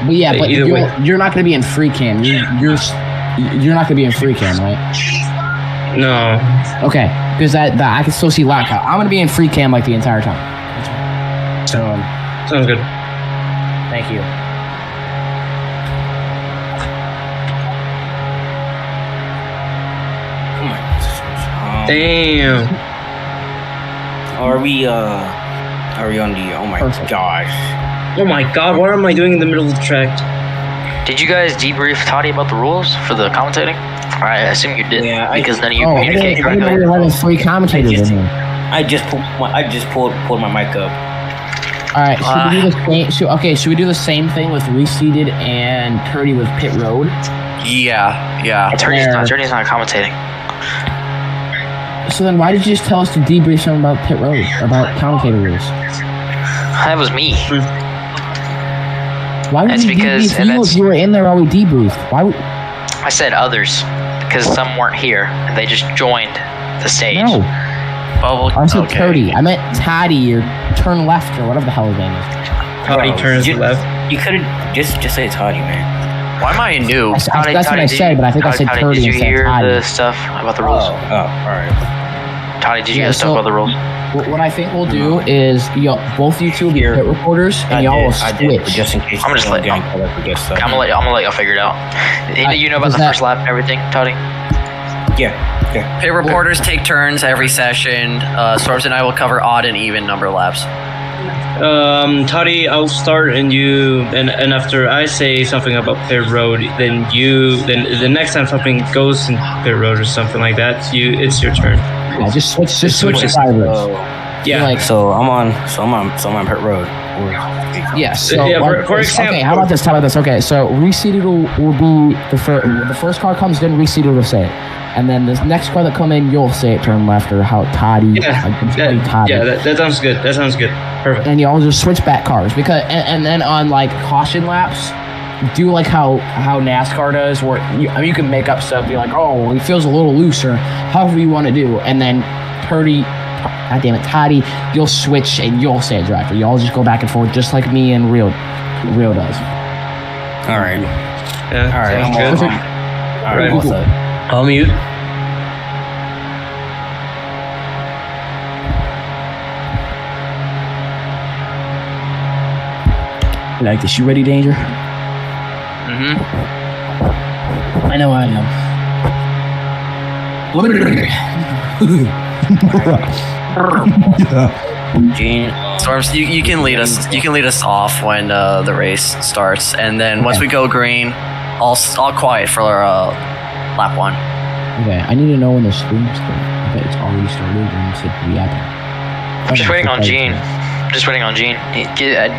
But yeah, but you're not going to be in free cam. You're not going to be in free cam, right? No. Okay, because that I can still see lap count. I'm going to be in free cam like the entire time. So sounds good. Thank you. Damn. Are we on the? Oh my gosh. Oh my god, what am I doing in the middle of the track? Did you guys debrief Toddy about the rules for the commentating? I assume you did, because none of you communicate correctly. I didn't have free commentators in here. I just pulled my mic up. All right, should we do the same? Should we do the same thing with reseated and Purdy with pit road? Yeah. Attorney's not commentating. So then, why did you just tell us to debrief something about pit road, about commentator rules? That was me. Why would you debrief you if you were in there while we debriefed? Why would? I said others because some weren't here and they just joined the stage. No. I said Purdy. I meant Toddy or turn left or whatever the hell his name is. Toddy turns left. You could have just say Toddy, man. Why am I new? That's what I said, but I think I said Purdy instead of Toddy. Did you hear the stuff about the rules? Oh, all right. Toddy, did you hear stuff about the rules? What I think we'll do is both you two will be pit reporters, and y'all will switch. Just in case. I'm gonna let y'all figure it out. You know about the first lap and everything, Toddy? Yeah. Pit reporters take turns every session. Storms and I will cover odd and even number laps. Toddy, I'll start and after I say something about pit road, then the next time something goes in pit road or something like that, it's your turn. Yeah, just switch drivers. Yeah. So I'm on pit road. Yeah. So for example. Okay. How about this? Okay. So reseated will be the first car comes in. Reseated will say it. And then the next car that come in, you'll say it turn left or how Toddy. That sounds good. Perfect. And y'all just switch back cars and then on like caution laps, do like how NASCAR does, where you can make up stuff, be like, oh, it feels a little looser, however you want to do, and then Toddy, you'll switch and you'll say a driver. Y'all just go back and forth, just like me and Real does. All right. Yeah. All right. All right. What's up? I'll mute. You like this? You ready, Danger? Mm-hmm. I know I am. Gene. Storms, you can lead us. You can lead us off when the race starts, and then once we go green, I'll quiet for lap 1. Okay, I need to know when the stream's starting. I bet it's already started when you said reacting. I'm just waiting on Gene.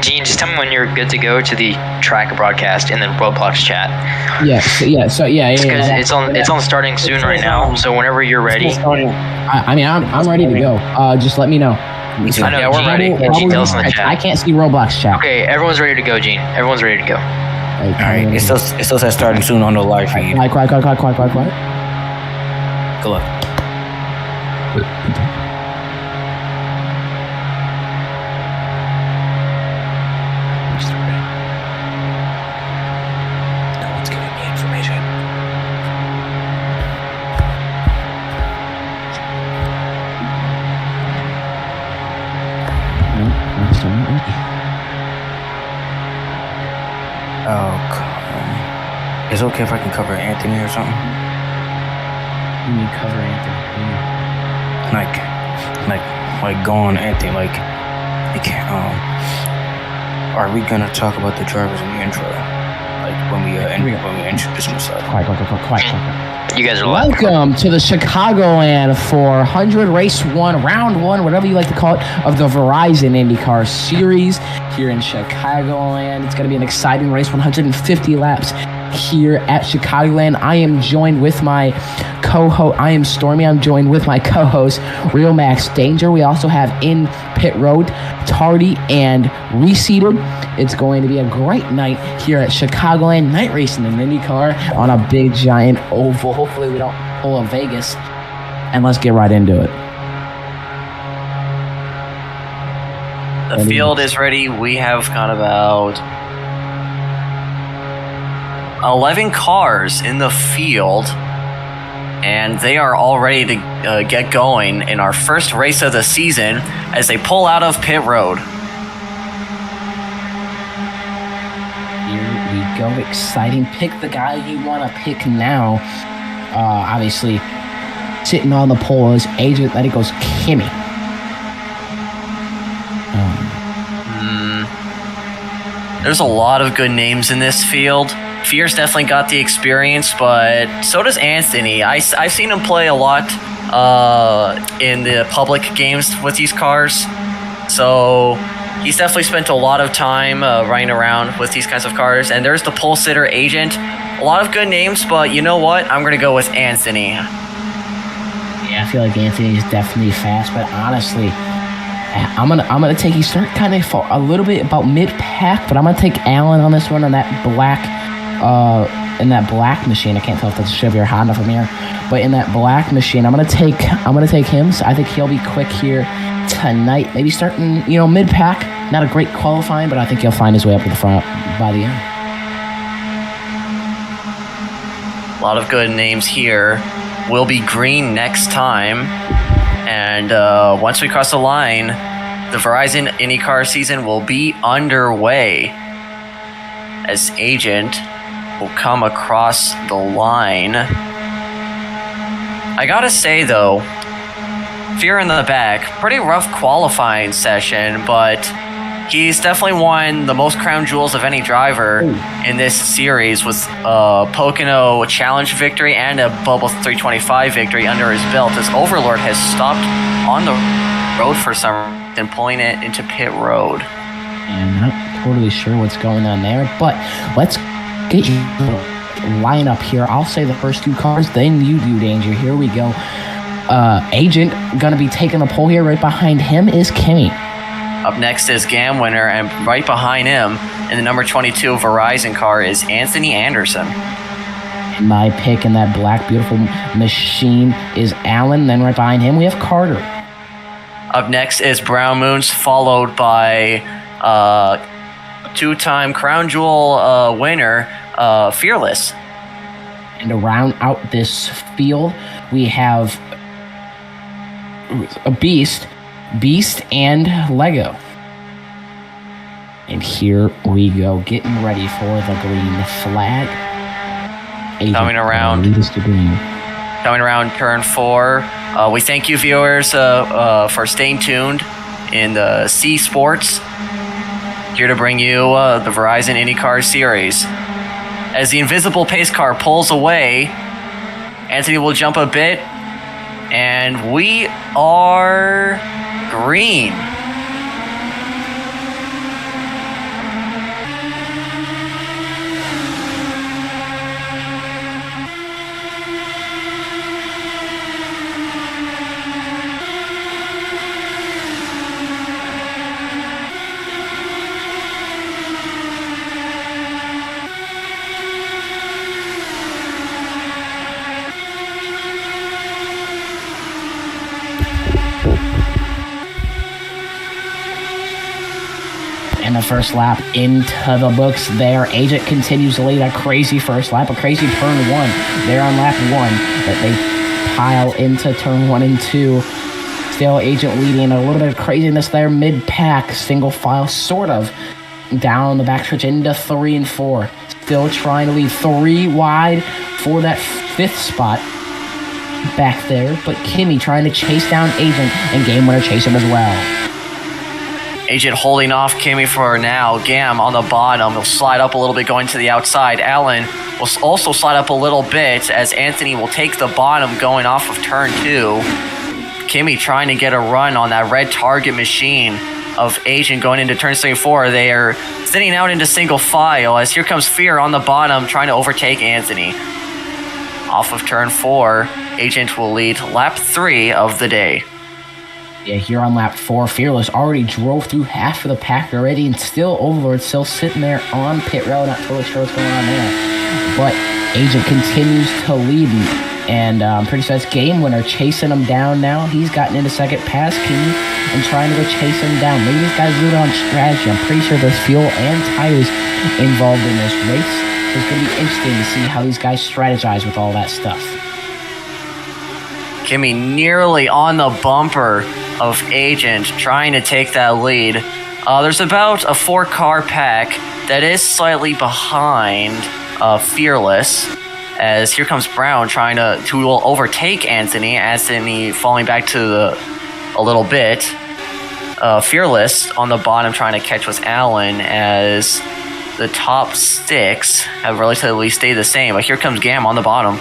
Gene, just tell me when you're good to go to the track broadcast in the Roblox chat. Because it's on starting soon right now. So whenever you're ready. I'm ready to go. Just let me know. I know, yeah, we're ready. Gene, tell us in the chat. I can't see Roblox chat. Okay, everyone's ready to go, Gene. Everyone's ready to go. All right, it still says starting soon on the live feed. Quiet. Good luck. No one's giving me information. No, I'm still not ready. Oh, is it okay if I can cover Anthony or something? You mean cover Anthony? Like go on Anthony. Are we gonna talk about the drivers in the intro? Like when we introduce myself. Quiet. You guys are live. Welcome to the Chicagoland 400 Race 1, Round 1, whatever you like to call it, of the Verizon Indycar Series here in Chicagoland. It's going to be an exciting race, 150 laps here at Chicagoland. I am joined with my co-host. I am Stormy. I'm joined with my co-host, Real Max Danger. We also have in pit road, Tardy and Reseated. It's going to be a great night here at Chicagoland, night racing in IndyCar on a big giant oval. Hopefully we don't pull a Vegas. And let's get right into it. The field is ready. We have got about 11 cars in the field, and they are all ready to get going in our first race of the season as they pull out of pit road. Here we go. Exciting. Pick the guy you want to pick now. Obviously, sitting on the pole is Agent. Then it goes Kimmy. There's a lot of good names in this field. Fierce definitely got the experience, but so does Anthony. I've seen him play a lot in the public games with these cars. So he's definitely spent a lot of time riding around with these kinds of cars. And there's the pole sitter Agent. A lot of good names, but you know what? I'm going to go with Anthony. Yeah, I feel like Anthony is definitely fast, but honestly, I'm gonna take. He started kind of a little bit about mid pack, but I'm gonna take Allen on this one on that black, in that black machine. I can't tell if that's a Chevy or Honda from here, but in that black machine, I'm gonna take him. So I think he'll be quick here tonight. Maybe starting mid pack. Not a great qualifying, but I think he'll find his way up to the front by the end. A lot of good names here. Will be green next time. And once we cross the line, the Verizon Indycar season will be underway as Agent will come across the line. I gotta say, though, Fear in the back, pretty rough qualifying session, but he's definitely won the most crown jewels of any driver in this series with a Pocono Challenge victory and a Bubble 325 victory under his belt as Overlord has stopped on the road for some reason, pulling it into pit road. I'm not totally sure what's going on there, but let's get you line up here. I'll say the first two cars, then you do, Danger. Here we go. Agent gonna be taking the pole here. Right behind him is Kimmy. Up next is Gam Winner, and right behind him in the number 22 Verizon car is Anthony Anderson. My pick in that black beautiful machine is Allen. Then right behind him we have Carter. Up next is Brown Moons, followed by two-time Crown Jewel winner Fearless. And to round out this field, we have a Beast, and Lego. And here we go, getting ready for the green flag. Agent coming around turn 4. We thank you, viewers, for staying tuned in the C Sports. Here to bring you the Verizon IndyCar Series. As the invisible pace car pulls away, Anthony will jump a bit, and we are green. And the first lap into the books there. Agent continues to lead a crazy first lap, a crazy turn 1. They're on lap 1, but they pile into turn 1 and 2. Still Agent leading, a little bit of craziness there. Mid-pack, single file, sort of. Down the backstretch into 3 and 4. Still trying to lead 3 wide for that 5th spot back there. But Kimmy trying to chase down Agent, and Game Winner chase him as well. Agent holding off Kimmy for now. Gam on the bottom. He'll slide up a little bit going to the outside. Allen will also slide up a little bit as Anthony will take the bottom going off of turn 2. Kimmy trying to get a run on that red target machine of Agent going into turn 3 and 4. They are thinning out into single file as here comes Fear on the bottom trying to overtake Anthony. Off of turn 4, Agent will lead lap 3 of the day. Yeah, here on lap 4, Fearless already drove through half of the pack already, and still Overlord still sitting there on pit road. Not totally sure what's going on there. But Agent continues to lead, and I'm pretty sure it's Game Winner chasing him down now. He's gotten into second past Kimmy and trying to go chase him down. Maybe these guys do it on strategy. I'm pretty sure there's fuel and tires involved in this race. So it's going to be interesting to see how these guys strategize with all that stuff. Kimmy nearly on the bumper of Agent, trying to take that lead. There's about a 4-car pack that is slightly behind Fearless, as here comes Brown trying to overtake Anthony. Anthony falling back to a little bit. Fearless on the bottom trying to catch with Allen, as the top 6 have relatively stayed the same. But here comes Gam on the bottom.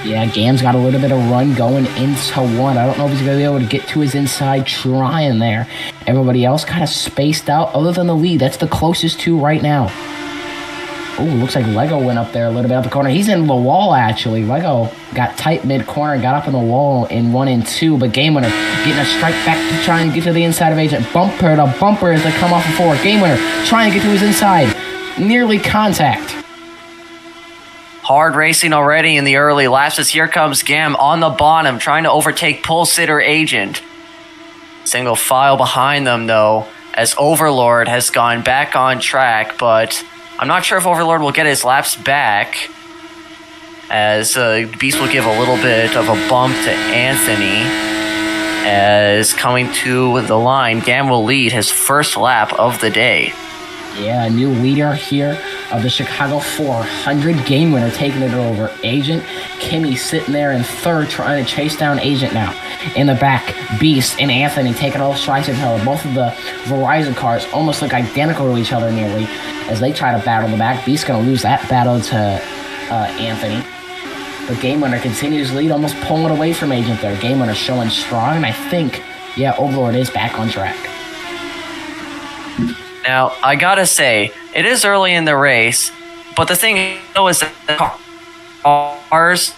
Yeah, Gam's got a little bit of run going into 1. I don't know if he's going to be able to get to his inside trying there. Everybody else kind of spaced out other than the lead. That's the closest to right now. Oh, looks like Lego went up there a little bit up the corner. He's in the wall, actually. Lego got tight mid-corner, got up in the wall in 1 and 2, but Game Winner getting a strike back to try and get to the inside of Agent. Bumper to bumper as they come off of 4. Game Winner trying to get to his inside. Nearly contact. Hard racing already in the early laps, as here comes Gam on the bottom trying to overtake Pole Sitter Agent. Single file behind them, though, as Overlord has gone back on track, but I'm not sure if Overlord will get his laps back, as Beast will give a little bit of a bump to Anthony, as coming to the line, Gam will lead his first lap of the day. Yeah, a new leader here of the Chicago 400. Game Winner taking it over Agent. Kimmy sitting there in 3rd trying to chase down Agent now. In the back, Beast and Anthony taking all strikes at each other. Both of the Verizon cars almost look identical to each other nearly as they try to battle the back. Beast's going to lose that battle to Anthony. But Game Winner continues to lead, almost pulling away from Agent there. Game Winner showing strong, and I think, yeah, Overlord is back on track. Now, I gotta say, it is early in the race, but the thing though is that cars,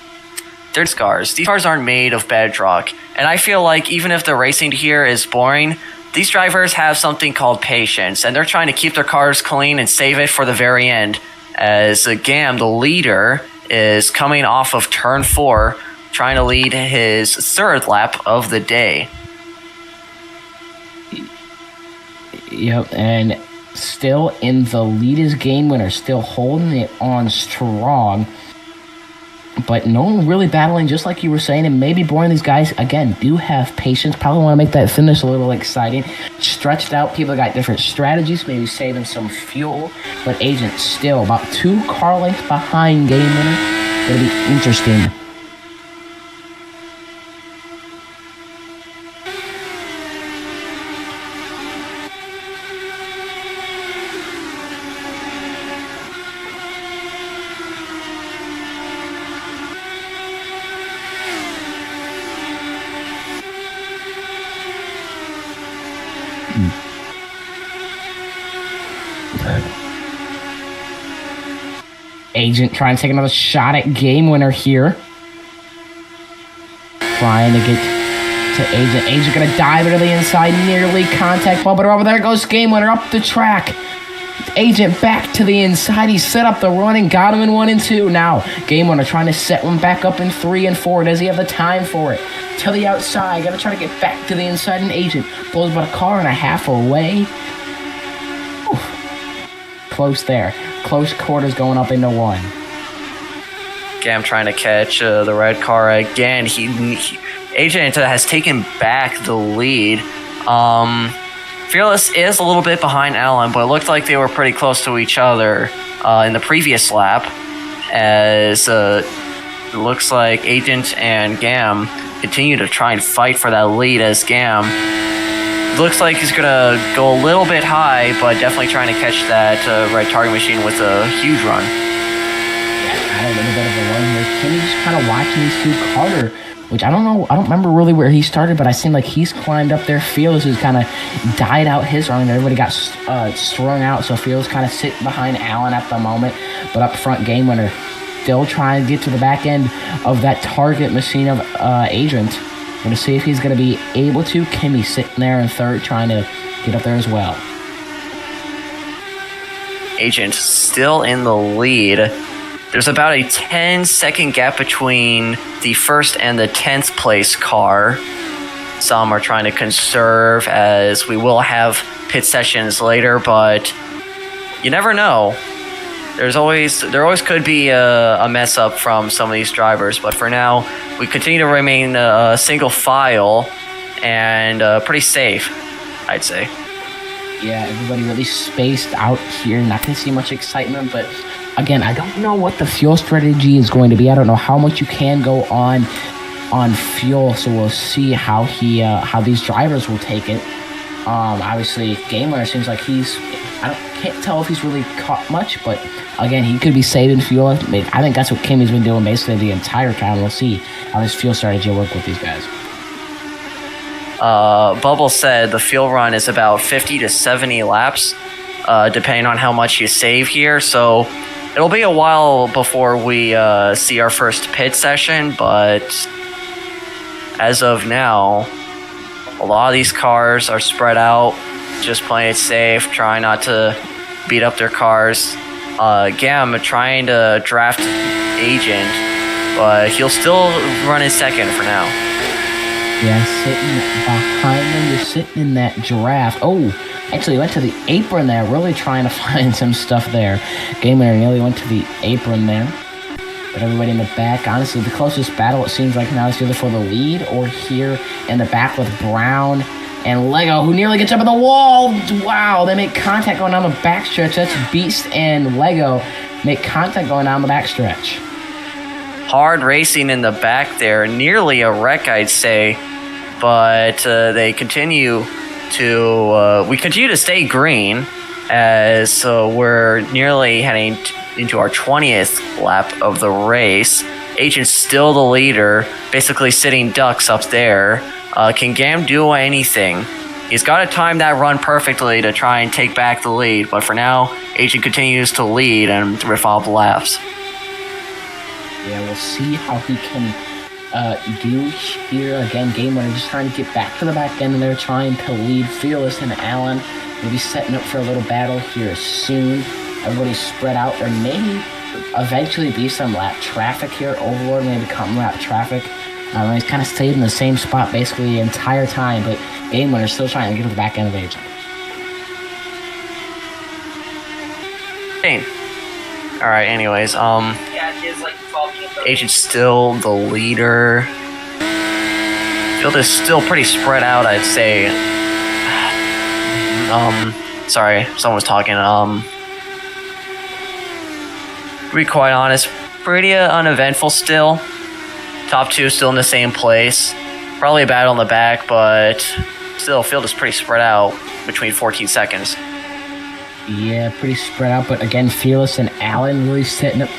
they're cars. These cars aren't made of bedrock, and I feel like even if the racing here is boring, these drivers have something called patience, and they're trying to keep their cars clean and save it for the very end. As Gam, the leader, is coming off of turn 4, trying to lead his 3rd lap of the day. Yep, and still in the lead is Game Winner, still holding it on strong. But no one really battling, just like you were saying, and maybe boring. These guys, again, do have patience. Probably want to make that finish a little exciting. Stretched out, people got different strategies, maybe saving some fuel. But Agent still about 2 car lengths behind Game Winner. It'll be interesting. Agent trying to take another shot at Game Winner here. Trying to get to Agent. Agent gonna dive into the inside, nearly contact ball, but over there goes Game Winner up the track. Agent back to the inside. He set up the run and got him in 1 and 2. Now, Game Winner trying to set one back up in 3 and 4. Does he have the time for it? To the outside. Gotta try to get back to the inside, and Agent blows about a car and a half away. Oof. Close there. Close quarters going up into 1. Gam trying to catch the red car again. Agent has taken back the lead. Fearless is a little bit behind Allen, but it looked like they were pretty close to each other in the previous lap, as it looks like Agent and Gam continue to try and fight for that lead, as Gam looks like he's going to go a little bit high, but definitely trying to catch that red target machine with a huge run. Yeah, got a little bit of a run here. Kimmy's kind of watching these 2. Carter, which I don't know, I don't remember really where he started, but I seem like he's climbed up there. Fearless has kind of died out his run. Everybody got strung out, so Fearless kind of sitting behind Allen at the moment. But up front, Game Winner still trying to get to the back end of that target machine of Agent. Going to see if he's going to be able to. Kimmy sitting there in 3rd, trying to get up there as well. Agent still in the lead. There's about a 10-second gap between the 1st and the 10th place car. Some are trying to conserve, as we will have pit sessions later, but you never know. there always could be a mess up from some of these drivers, but for now, we continue to remain single file and pretty safe, I'd say. Yeah, everybody really spaced out here. Not going to see much excitement, but again, I don't know what the fuel strategy is going to be. I don't know how much you can go on fuel, so we'll see how these drivers will take it. Obviously, Game Winner seems like can't tell if he's really caught much, but again, he could be saving fuel. I think that's what Kimmy's been doing basically the entire time. We'll see how this fuel strategy will work with these guys. Bubble said the fuel run is about 50 to 70 laps, depending on how much you save here. So it'll be a while before we see our first pit session, but as of now, a lot of these cars are spread out, just playing it safe, trying not to beat up their cars. Gam trying to draft Agent, but he'll still run in second for now. Yeah, sitting behind him, you're sitting in that draft. Oh, actually went to the apron there, really trying to find some stuff there. Game Winner nearly went to the apron there. But everybody in the back, honestly, the closest battle, it seems like now, is either for the lead or here in the back with Brown and Lego, who nearly gets up on the wall. Wow, they make contact going down the backstretch. That's Beast and Lego make contact going down the backstretch. Hard racing in the back there, nearly a wreck, I'd say. But we continue to stay green as we're nearly heading into our 20th lap of the race. Agent's still the leader, basically sitting ducks up there. Can Gam do anything? He's got to time that run perfectly to try and take back the lead, but for now, Agent continues to lead and riff off the laps. Yeah, we'll see how he can do here. Again, Game Winner just trying to get back to the back end, and they're trying to lead Fearless and Allen. Maybe setting up for a little battle here soon. Everybody's spread out. There may eventually be some lap traffic here. Overlord may become lap traffic. He's kind of stayed in the same spot basically the entire time, but Game Winner's still trying to get to the back end of Agent. Alright, anyways, Agent's still the leader. Field is still pretty spread out, I'd say. Sorry, someone was talking. To be quite honest, pretty uneventful still. Top two still in the same place. Probably a battle in the back, but still, field is pretty spread out between 14 seconds. Yeah, pretty spread out, but again, Fearless and Allen really setting up.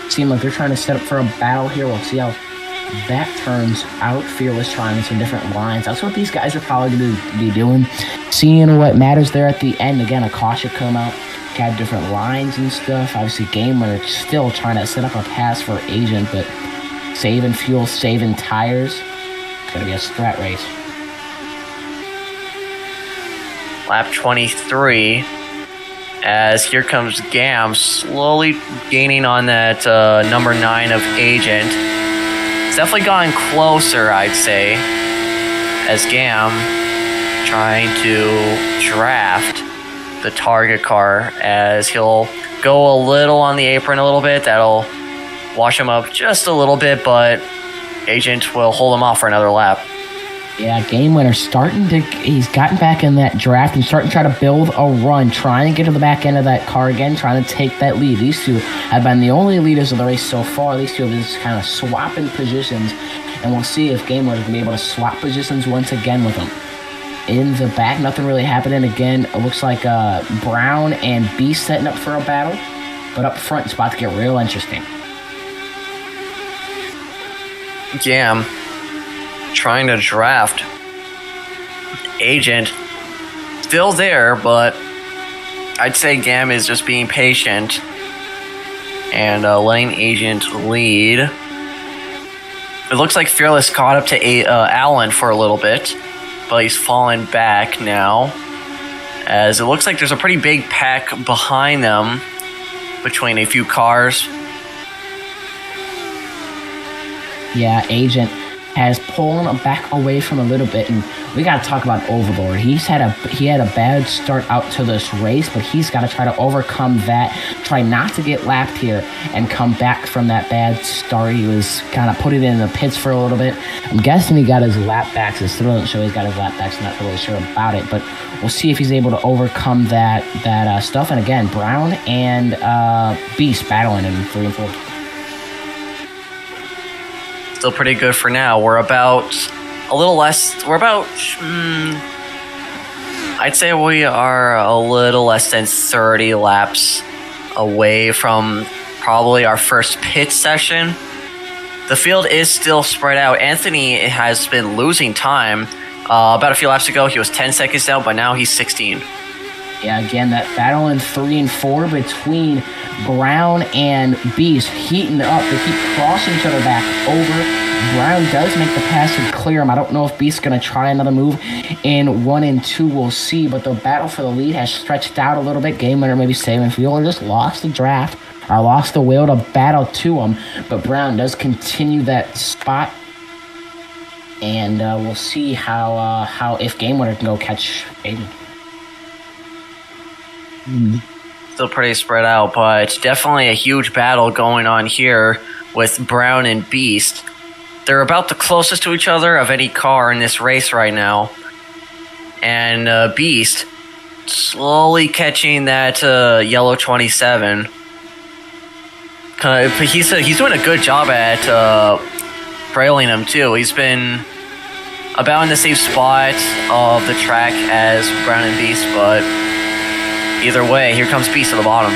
Seem like they're trying to set up for a battle here. We'll see how that turns out. Fearless trying some different lines. That's what these guys are probably going to be doing. Seeing what matters there at the end. Again, a caution come out. Got different lines and stuff. Obviously, Game Winner still trying to set up a pass for Agent, but saving fuel, saving tires. It's going to be a strat race. Lap 23. As here comes Gam, slowly gaining on that number 9 of Agent. It's definitely gotten closer, I'd say, as Gam trying to draft the target car, as he'll go a little on the apron a little bit. That'll wash him up just a little bit, but Agent will hold him off for another lap. Yeah, Game Winner he's gotten back in that draft and starting to try to build a run, trying to get to the back end of that car again, trying to take that lead. These two have been the only leaders of the race so far. These two have been just kind of swapping positions, and we'll see if Game Winner can be able to swap positions once again with them. In the back, nothing really happening. Again, it looks like Brown and Beast setting up for a battle, but up front, it's about to get real interesting. Gam trying to draft Agent, still there, but I'd say Gam is just being patient and letting Agent lead. It looks like Fearless caught up to Allen for a little bit, but he's fallen back now, as it looks like there's a pretty big pack behind them between a few cars. Yeah, Agent has pulled him back away from a little bit, and we got to talk about Overlord. He had a bad start out to this race, but he's got to try to overcome that, try not to get lapped here, and come back from that bad start. He was kind of put it in the pits for a little bit. I'm guessing he got his lap backs. It still doesn't show he's got his lap backs. I'm not really sure about it, but we'll see if he's able to overcome that stuff. And again, Brown and Beast battling in 3 and 4. Still pretty good for now. We're about a little less. We're about. I'd say we are a little less than 30 laps away from probably our first pit session. The field is still spread out. Anthony has been losing time. About a few laps ago, he was 10 seconds down, but now he's 16. Yeah, again, that battle in 3 and 4 between Brown and Beast heating up. They keep crossing each other back over. Brown does make the pass and clear him. I don't know if Beast's going to try another move in 1 and 2. We'll see, but the battle for the lead has stretched out a little bit. Game winner maybe saving field or just lost the draft or lost the will to battle to him. But Brown does continue that spot. And we'll see how if Game Winner can go catch Aiden. Still pretty spread out, but definitely a huge battle going on here with Brown and Beast. They're about the closest to each other of any car in this race right now. And Beast slowly catching that yellow 27. He's doing a good job at trailing him too. He's been about in the same spot of the track as Brown and Beast, but either way, here comes Beast at the bottom.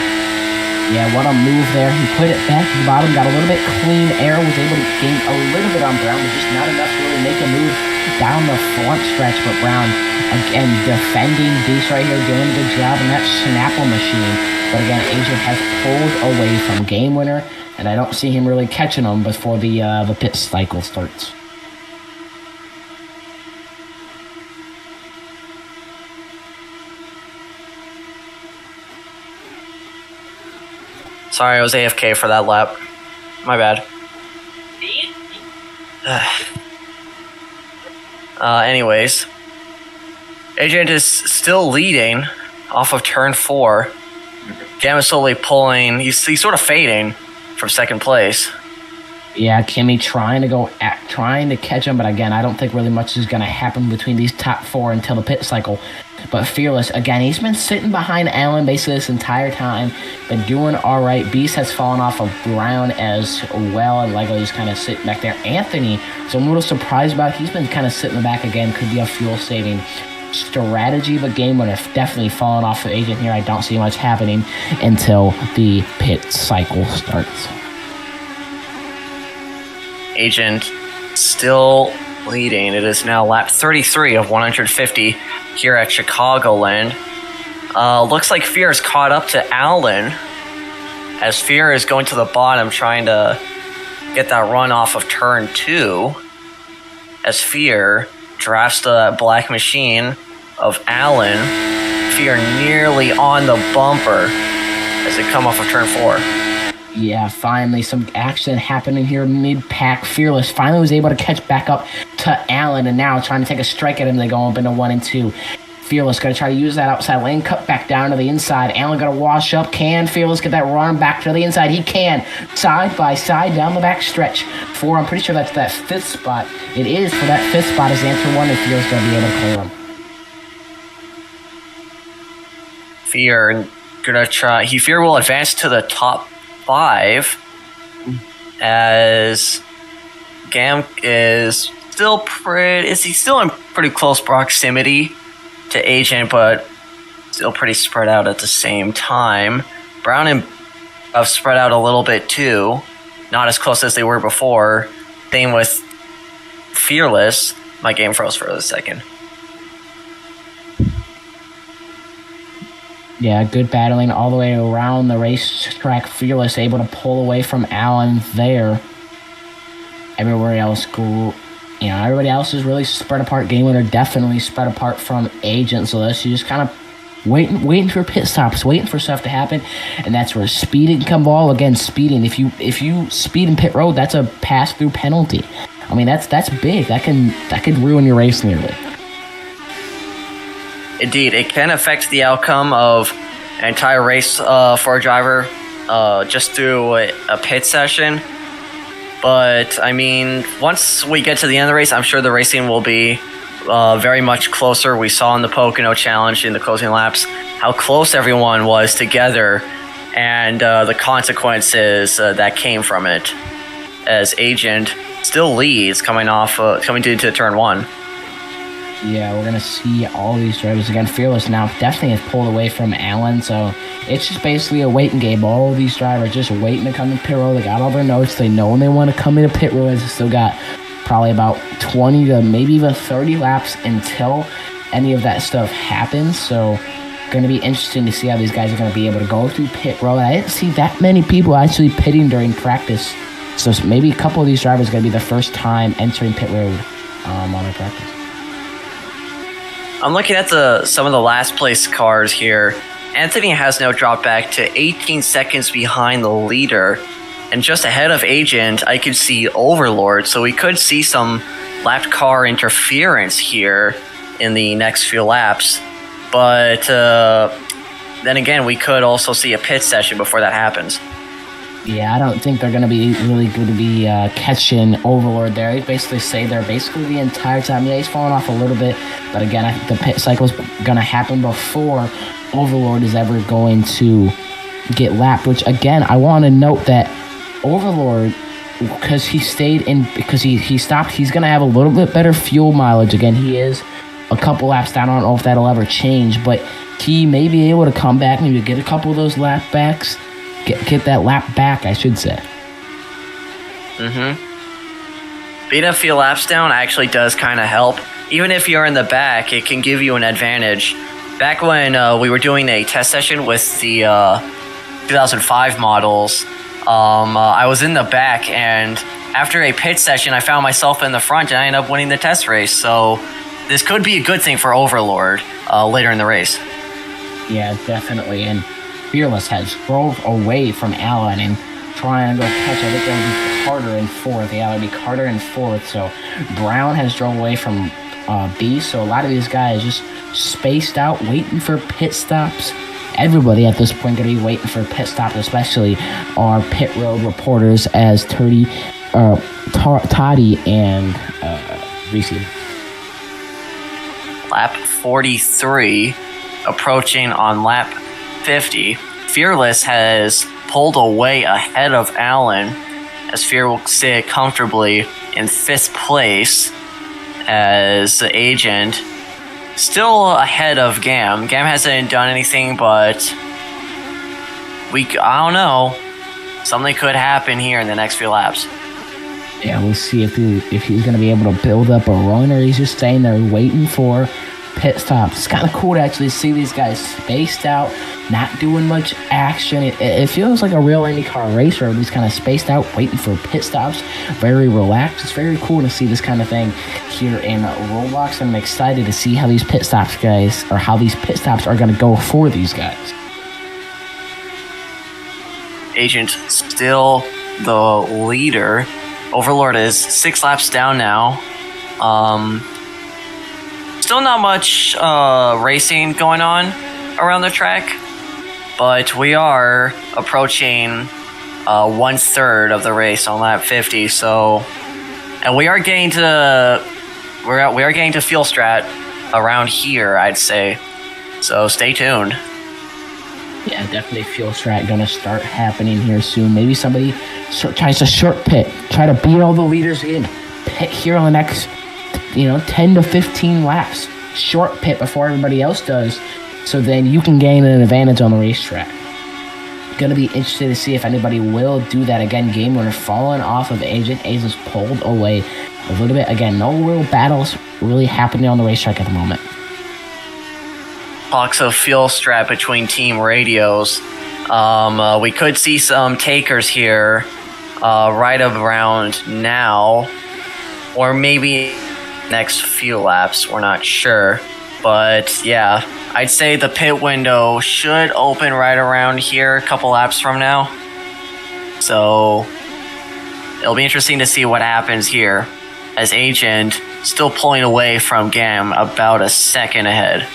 Yeah, what a move there. He put it back to the bottom, got a little bit clean air, was able to gain a little bit on Brown, but just not enough to really make a move down the front stretch. But Brown, again, defending Beast right here, doing a good job in that Snapple machine. But again, Agent has pulled away from Game Winner, and I don't see him really catching him before the pit cycle starts. Sorry, I was AFK for that lap. My bad. Anyways, Agent is still leading off of turn 4. Gam is slowly pulling. He's sort of fading from second place. Yeah, Kimmy trying to catch him, but again, I don't think really much is going to happen between these top 4 until the pit cycle. But Fearless, again, he's been sitting behind Allen basically this entire time, been doing all right. Beast has fallen off of Brown as well, and Lego is kind of sitting back there. Anthony, so I'm a little surprised about, he's been kind of sitting in the back again, could be a fuel-saving strategy, but Game Winner definitely falling off the Agent here. I don't see much happening until the pit cycle starts. Agent still leading. It is now lap 33 of 150 here at Chicagoland. Looks like Fear is caught up to Allen as Fear is going to the bottom trying to get that run off of turn 2 as Fear drafts the black machine of Allen. Fear nearly on the bumper as they come off of turn 4. Yeah, finally some action happening here mid-pack. Fearless finally was able to catch back up to Allen, and now trying to take a strike at him. They go up into 1 and 2. Fearless going to try to use that outside lane, cut back down to the inside. Allen going to wash up. Can Fearless get that run back to the inside? He can. Side by side down the back stretch. I'm pretty sure that's that 5th spot. It is for that 5th spot as answer 1, and Fearless going to be able to clear him. Fear going to try. Fear will advance to the top 5 as Gam is still in pretty close proximity to Agent, but still pretty spread out at the same time. Brown and have spread out a little bit too, not as close as they were before. Same with Fearless. My game froze for a second. Yeah, good battling all the way around the racetrack. Fearless able to pull away from Allen there. Everybody else everybody else is really spread apart. Game Winner definitely spread apart from Agent. So that's just kind of waiting for pit stops, waiting for stuff to happen, and that's where speeding can come ball. Again, speeding. If you speed in pit road, that's a pass-through penalty. I mean, that's big. That could ruin your race nearly. Indeed, it can affect the outcome of an entire race for a driver just through a pit session. But, I mean, once we get to the end of the race, I'm sure the racing will be very much closer. We saw in the Pocono Challenge in the closing laps how close everyone was together and the consequences that came from it, as Agent still leads coming into turn 1. Yeah, we're going to see all these drivers again. Fearless now definitely has pulled away from Allen, so it's just basically a waiting game. All these drivers just waiting to come in pit road. They got all their notes. They know when they want to come into pit road. They still got probably about 20 to maybe even 30 laps until any of that stuff happens. So going to be interesting to see how these guys are going to be able to go through pit road. I didn't see that many people actually pitting during practice. So maybe a couple of these drivers are going to be the first time entering pit road on their practice. I'm looking at some of the last place cars here. Anthony has now dropped back to 18 seconds behind the leader. And just ahead of Agent, I could see Overlord. So we could see some lapped car interference here in the next few laps. But then again, we could also see a pit session before that happens. Yeah, I don't think they're going to be really going to be catching Overlord there. They basically say they're basically the entire time. Yeah, he's falling off a little bit. But again, I think the pit cycle is going to happen before Overlord is ever going to get lapped. Which, again, I want to note that Overlord, because he stayed in, because he stopped, he's going to have a little bit better fuel mileage. Again, he is a couple laps down. I don't know if that'll ever change. But he may be able to come back, maybe get a couple of those lap backs. Get that lap back, I should say. Being a few laps down actually does kind of help. Even if you're in the back, it can give you an advantage. Back when we were doing a test session with the 2005 models, I was in the back, and after a pit session, I found myself in the front, and I ended up winning the test race. So this could be a good thing for Overlord later in the race. Yeah, definitely. And Fearless has drove away from Allen and trying to go catch. I think that'll be Carter in fourth. Yeah, it'll be Carter in fourth. So Brown has drove away from B. So a lot of these guys just spaced out, waiting for pit stops. Everybody at this point going to be waiting for pit stops, especially our pit road reporters as Toddy and Reese. Lap 43, approaching on lap 50. Fearless has pulled away ahead of Allen, as Fear will sit comfortably in 5th place, as the Agent still ahead of Gam. Gam hasn't done anything, but I don't know. Something could happen here in the next few laps. Yeah, we'll see if he's going to be able to build up a run, or he's just staying there waiting for pit stops. It's kind of cool to actually see these guys spaced out, not doing much action. It feels like a real IndyCar race where everybody's kind of spaced out, waiting for pit stops, very relaxed. It's very cool to see this kind of thing here in Roblox. I'm excited to see how these pit stops are going to go for these guys. Agent still the leader. Overlord is 6 laps down now. Still not much racing going on around the track, but we are approaching 1/3 of the race on lap 50. So, and we are getting to fuel strat around here, I'd say. So stay tuned. Yeah, definitely fuel strat gonna start happening here soon. Maybe somebody tries to short pit, try to beat all the leaders in, pit here on the next 10 to 15 laps. Short pit before everybody else does, so then you can gain an advantage on the racetrack. Gonna be interested to see if anybody will do that again. Game winner falling off of Agent. Agent's pulled away a little bit. Again, no real battles really happening on the racetrack at the moment. Talks of fuel strat between team radios. We could see some takers here right around now, or maybe next few laps, we're not sure. But yeah, I'd say the pit window should open right around here a couple laps from now. So it'll be interesting to see what happens here. as Agent still pulling away from Gam about a second ahead.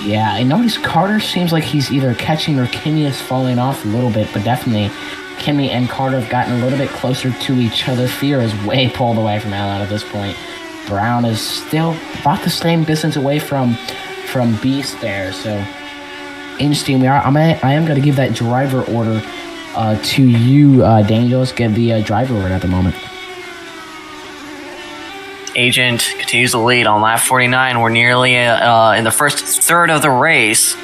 Yeah, I noticed Carter seems like he's either catching or Kimmy is falling off a little bit, but definitely Kimmy and Carter have gotten a little bit closer to each other. Fear is way pulled away from Alan at this point. Brown is still about the same distance away from Beast there, so interesting. I am going to give that driver order to you, Daniel. Let's get the driver order at the moment. Agent continues to lead on lap 49. We're nearly in the first third of the race.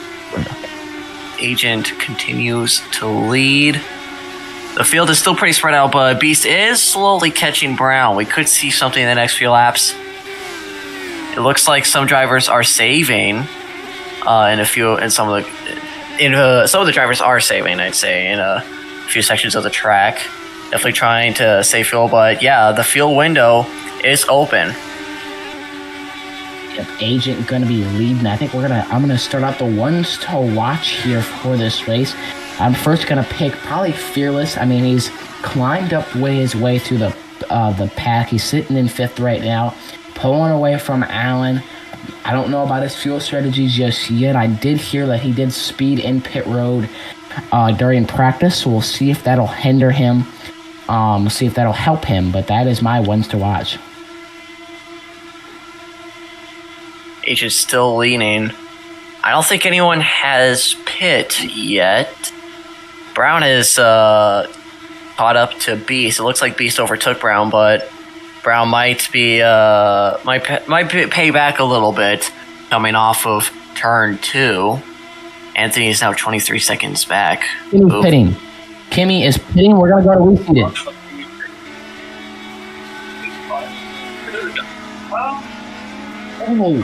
Agent continues to lead. The field is still pretty spread out, but Beast is slowly catching Brown. We could see something in the next few laps. It looks like some drivers are saving. Some of the drivers are saving, I'd say, in a few sections of the track. Definitely trying to save fuel, but yeah, the fuel window is open. Yep, Agent going to be leading. I think I'm gonna start out the ones to watch here for this race. I'm first gonna pick probably Fearless. I mean, he's climbed up his way through the pack. He's sitting in 5th right now, pulling away from Allen. I don't know about his fuel strategies just yet. I did hear that he did speed in pit road during practice, so we'll see if that'll hinder him. See if that'll help him, but that is my ones to watch. Agent's still leaning. I don't think anyone has pit yet. Brown is caught up to Beast. It looks like Beast overtook Brown, but Brown might pay back a little bit coming off of turn 2. Anthony is now 23 seconds back. Kimmy's pitting. Kimmy is pitting. We're going to go to reseated. Oh.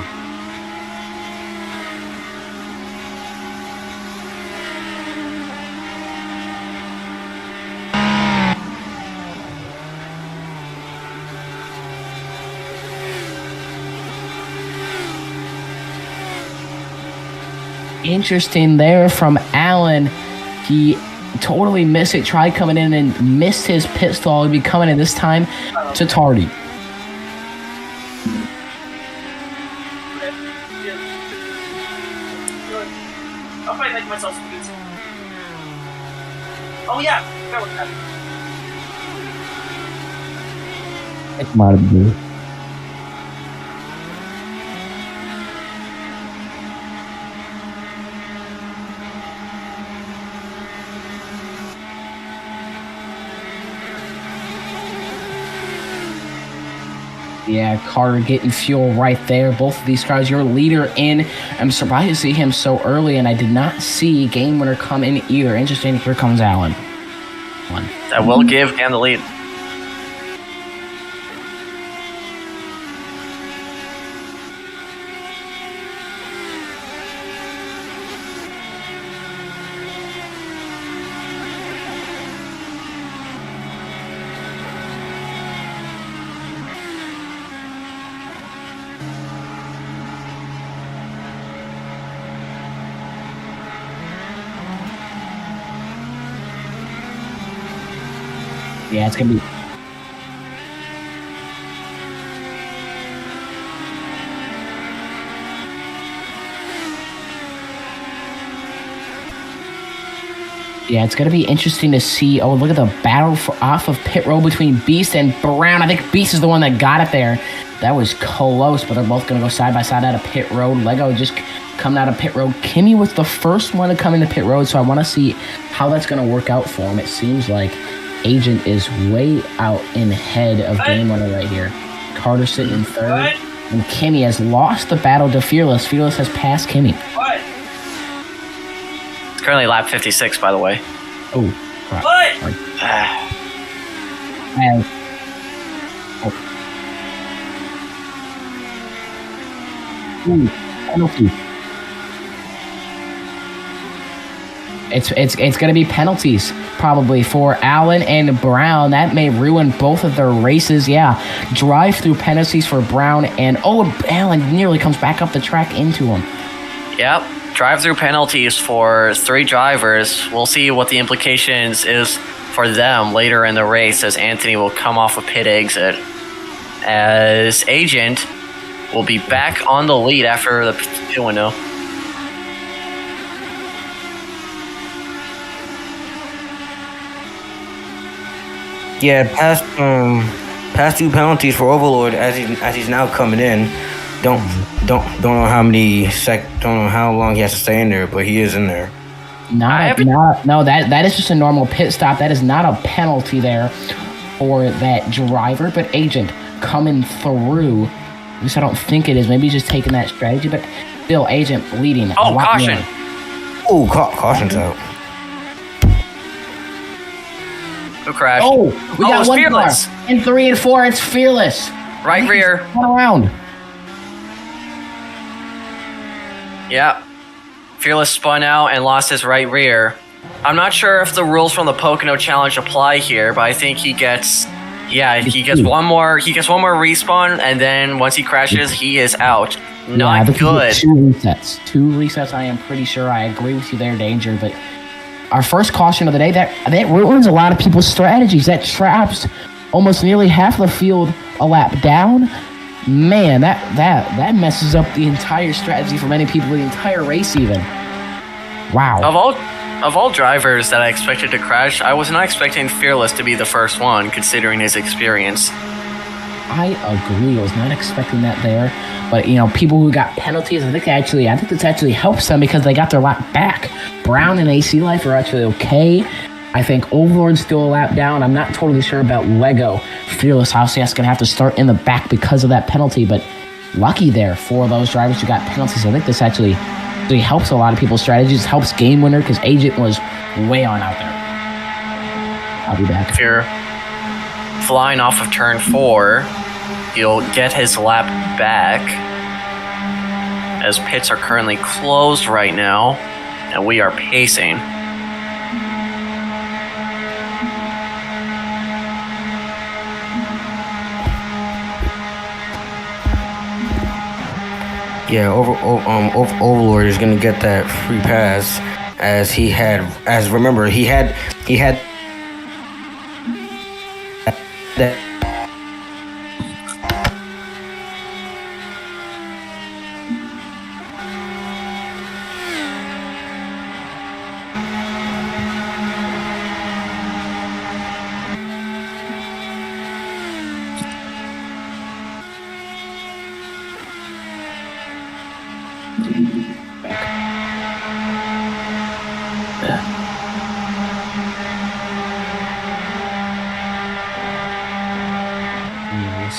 Interesting there from Allen. He totally missed it. Tried coming in and missed his pit stall. He'll be coming in this time to Tardy. Oh yeah. It might have been. Yeah, Carter getting fuel right there. Both of these cars, your leader in. I'm surprised to see him so early, and I did not see game winner come in either. Interesting. Here comes Allen. That will give Cam the lead. Yeah, it's going to be... Yeah, it's going to be interesting to see. Oh, look at the battle off of pit road between Beast and Brown. I think Beast is the one that got it there. That was close, but they're both going to go side by side out of pit road. Lego just coming out of pit road. Kimmy was the first one to come into pit road, so I want to see how that's going to work out for him. It seems like Agent is way out in head of game winner right here. Carter sitting in 3rd. And Kimmy has lost the battle to Fearless. Fearless has passed Kimmy. It's currently lap 56, by the way. Oh, crap. Penalty. It's going to be penalties probably for Allen and Brown. That may ruin both of their races. Yeah, drive-through penalties for Brown and Allen nearly comes back up the track into him. Yep, drive-through penalties for 3 drivers. We'll see what the implications is for them later in the race as Anthony will come off a pit exit. as Agent will be back on the lead after the pit window. Yeah, past 2 penalties for Overlord as he's now coming in. Don't know how don't know how long he has to stay in there, but he is in there. No, that is just a normal pit stop. That is not a penalty there for that driver, but Agent coming through. At least I don't think it is. Maybe he's just taking that strategy, but still Agent leading. Oh, caution! Oh, caution's out. Who crashed? Oh, we got one Fearless. car. In 3 and 4, it's Fearless. Right rear. One around. Yeah. Fearless spun out and lost his right rear. I'm not sure if the rules from the Pocono Challenge apply here, but I think he gets one more respawn, and then once he crashes, he is out. Not good. 2 resets. 2 resets, I am pretty sure. I agree with you there, Danger, but our first caution of the day, that ruins a lot of people's strategies. That traps almost nearly half the field a lap down. Man, that messes up the entire strategy for many people, the entire race even. Wow. Of all drivers that I expected to crash, I was not expecting Fearless to be the first one, considering his experience. I agree. I was not expecting that there. But, people who got penalties, I think this actually helps them because they got their lap back. Brown and AC Life are actually okay. I think Overlord's still a lap down. I'm not totally sure about Lego. Fearless, obviously, that's going to have to start in the back because of that penalty. But lucky there for those drivers who got penalties. I think this actually helps a lot of people's strategies. Helps Game Winner because Agent was way on out there. I'll be back. If you're flying off of turn 4, he'll get his lap back, as pits are currently closed right now, and we are pacing. Yeah, Overlord is gonna get that free pass remember he had that.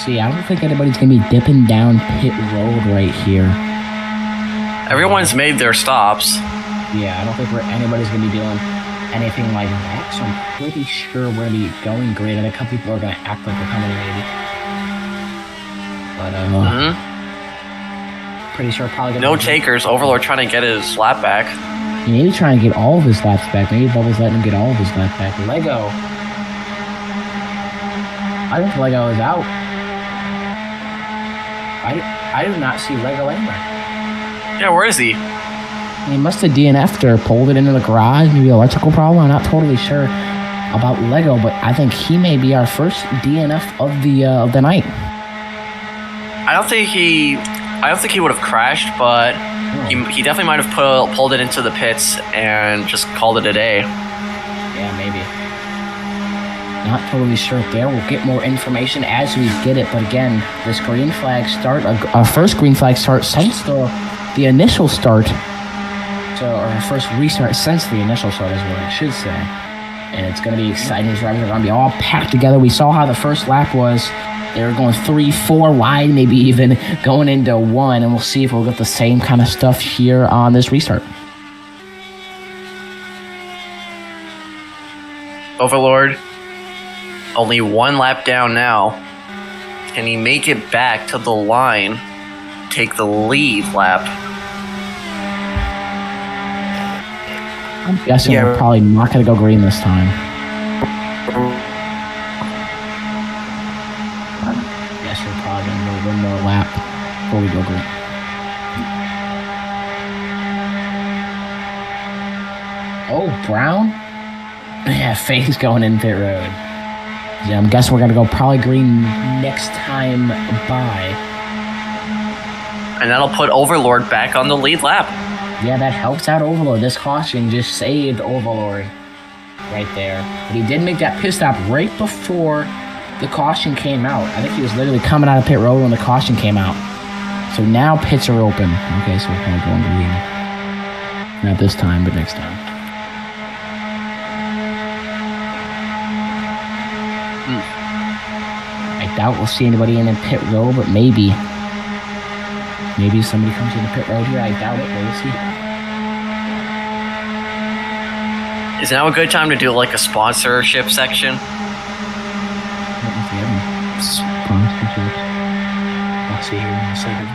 See, I don't think anybody's going to be dipping down pit road right here. Everyone's made their stops. Yeah, I don't think anybody's going to be doing anything like that, so I'm pretty sure we're going to be going great, and a couple people are going to act like they're coming in, maybe. But, pretty sure probably going to... No takers. Overlord trying to get his lap back. Maybe trying to get all of his laps back. Maybe Bubbles letting him get all of his laps back. Lego. I think Lego is out. I do not see Lego anywhere. Yeah, where is he? He must have DNF'd or pulled it into the garage. Maybe electrical problem. I'm not totally sure about Lego, but I think he may be our first DNF of the night. I don't think he would have crashed, but he definitely might have pulled it into the pits and just called it a day. Yeah, maybe. Not totally sure there. We'll get more information as we get it. But again, this green flag start, our first green flag start since the initial start. So our first restart since the initial start is what I should say. And it's going to be exciting. These drivers are going to be all packed together. We saw how the first lap was. They were going 3-4 wide, maybe even going into 1. And we'll see if we'll get the same kind of stuff here on this restart. Overlord, only 1 lap down now. Can he make it back to the line, take the lead lap? I'm guessing we're probably not going to go green this time. I guess we're probably going to go one more lap before we go green. Oh, Brown? Yeah, Faye's going in pit road. Yeah, I'm guessing we're going to go probably green next time by. And that'll put Overlord back on the lead lap. Yeah, that helps out Overlord. This caution just saved Overlord right there. But he did make that pit stop right before the caution came out. I think he was literally coming out of pit road when the caution came out. So now pits are open. Okay, so we're kind of going green. Not this time, but next time. I doubt we'll see anybody in pit road, but maybe. Maybe somebody comes in the pit road here. I doubt it, but we'll see. Is now a good time to do like a sponsorship section? Sponsorship. I'll see here in a second.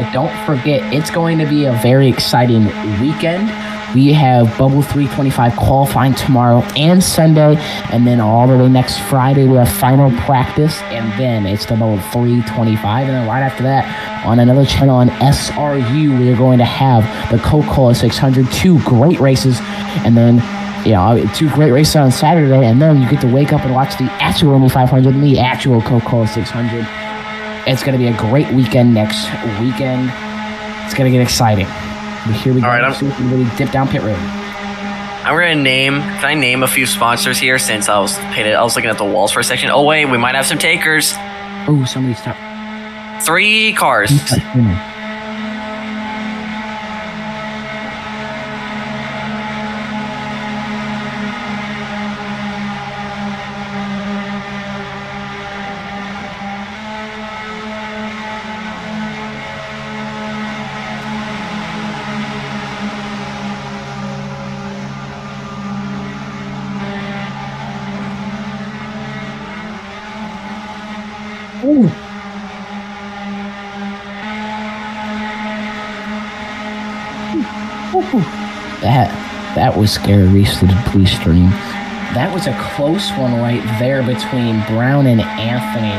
But don't forget, it's going to be a very exciting weekend. We have Bubble 325 qualifying tomorrow and Sunday, and then all the way next Friday we have final practice, and then it's the Bubble 325, and then right after that, on another channel on SRU, we're going to have the Coca-Cola 600, 2 great races, and then 2 great races on Saturday, and then you get to wake up and watch the actual Indy 500 and the actual Coca-Cola 600. It's going to be a great weekend next weekend. It's going to get exciting. But here we go. All right, I'm really dip down pit road. I'm gonna name. Can I name a few sponsors here? Since I was looking at the walls for a second. Oh wait, we might have some takers. Oh, somebody stop. 3 cars. Ooh. That was scary. Reese to the police stream. That was a close one right there between Brown and Anthony.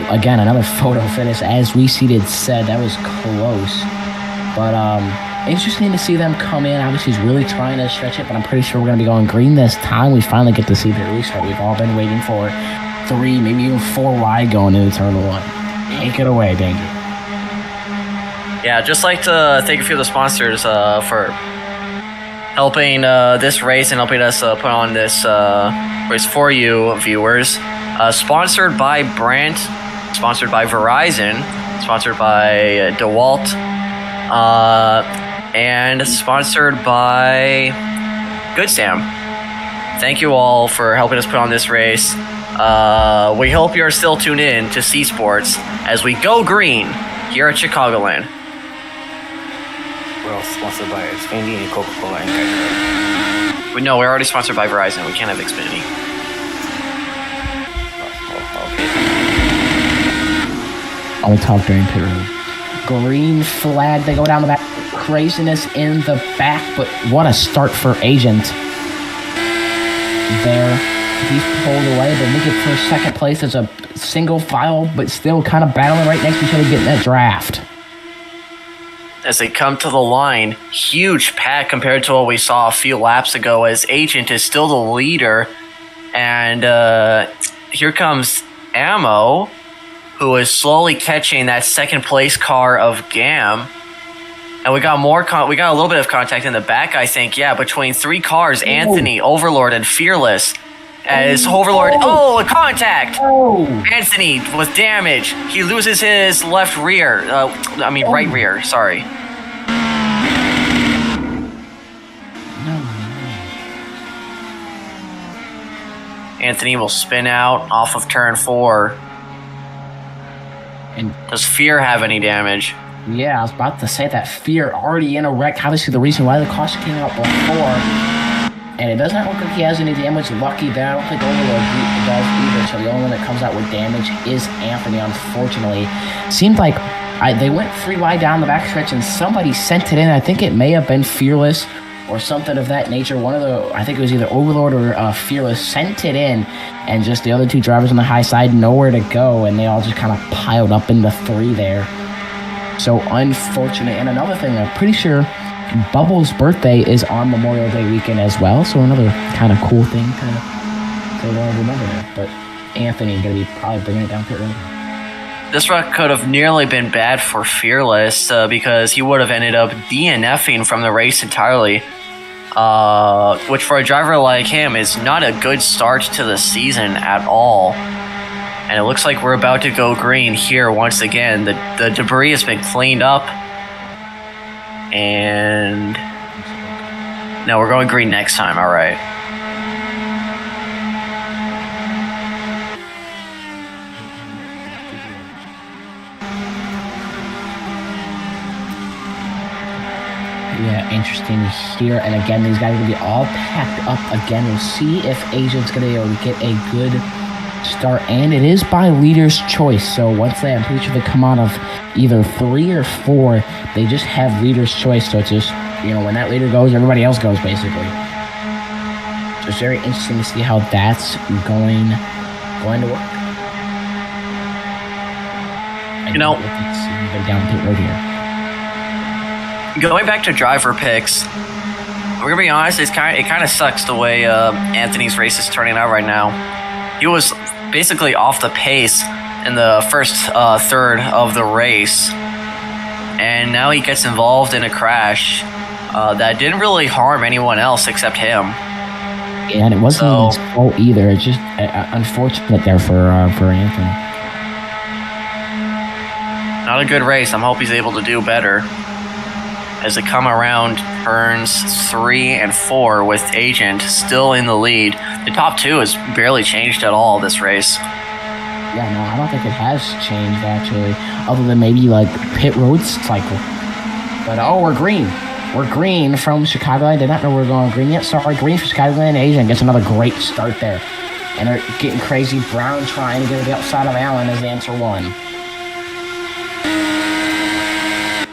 Again, another photo finish. As we seated said, that was close. But interesting to see them come in. Obviously, he's really trying to stretch it, but I'm pretty sure we're going to be going green this time. We finally get to see the restart we've all been waiting for. 3, maybe even 4 wide going into turn 1. Take it away, thank you. Yeah, just like to thank a few of the sponsors for helping this race and helping us put on this race for you viewers. Sponsored by Brandt, sponsored by Verizon, sponsored by DeWalt, and sponsored by Good Sam. Thank you all for helping us put on this race. We hope you're still tuned in to C Sports as we go green here at Chicagoland. We're all sponsored by Xfinity and Coca-Cola and Geico. No, we're already sponsored by Verizon. We can't have Xfinity. I'll talk during pit road. Green flag. They go down the back. Craziness in the back, but what a start for Agent. There. He's pulled away, but looking for second place as a single file, but still kind of battling right next to each other, getting that draft. As they come to the line, huge pack compared to what we saw a few laps ago, as Agent is still the leader. And here comes Ammo, who is slowly catching that second place car of Gam. And we got we got a little bit of contact in the back, I think. Yeah, between 3 cars, Anthony, Overlord, and Fearless. As Overlord, a contact! Anthony with damage. He loses his left rear. Right rear, sorry. Anthony will spin out off of turn 4. And does Fear have any damage? Yeah, I was about to say that. Fear already in a wreck. Obviously, the reason why the caution came out before. And it doesn't look like he has any damage. Lucky there. I don't think Overlord does either. So the only one that comes out with damage is Anthony, unfortunately. Seemed like they went 3 wide down the backstretch and somebody sent it in. I think it may have been Fearless or something of that nature. I think it was either Overlord or Fearless sent it in. And just the other 2 drivers on the high side, nowhere to go. And they all just kind of piled up into 3 there. So unfortunate. And another thing, I'm pretty sure Bubbles' birthday is on Memorial Day weekend as well, so another kind of cool thing to they won't remember that. But Anthony going to be probably bringing it down pit road. This wreck could have nearly been bad for Fearless because he would have ended up DNFing from the race entirely, which for a driver like him is not a good start to the season at all. And it looks like we're about to go green here once again. The debris has been cleaned up. And no, we're going green next time, all right. Yeah, interesting here. And again, these guys are going to be all packed up again. We'll see if Asia's going to be able to get a good start. And it is by leader's choice. So once I'm pretty sure they come out of either 3 or 4, they just have leader's choice. So it's just, when that leader goes, everybody else goes, basically. So it's very interesting to see how that's going to work. Down pit road here. Going back to driver picks, we're gonna be honest. It kind of sucks the way Anthony's race is turning out right now. He was basically off the pace in the first third of the race, and now he gets involved in a crash that didn't really harm anyone else except him. Yeah, and it wasn't his fault either. It's just unfortunate there for Anthony. Not a good race. I'm hoping he's able to do better. As they come around turns 3 and 4 with Agent still in the lead. The top 2 has barely changed at all this race. Yeah, no, I don't think it has changed, actually, other than maybe, pit road cycle. But, we're green. We're green from Chicagoland. I did not know we were going green yet. Sorry, green for Chicagoland. Agent gets another great start there. And they're getting crazy. Brown trying to get to the outside of Allen as answer 1.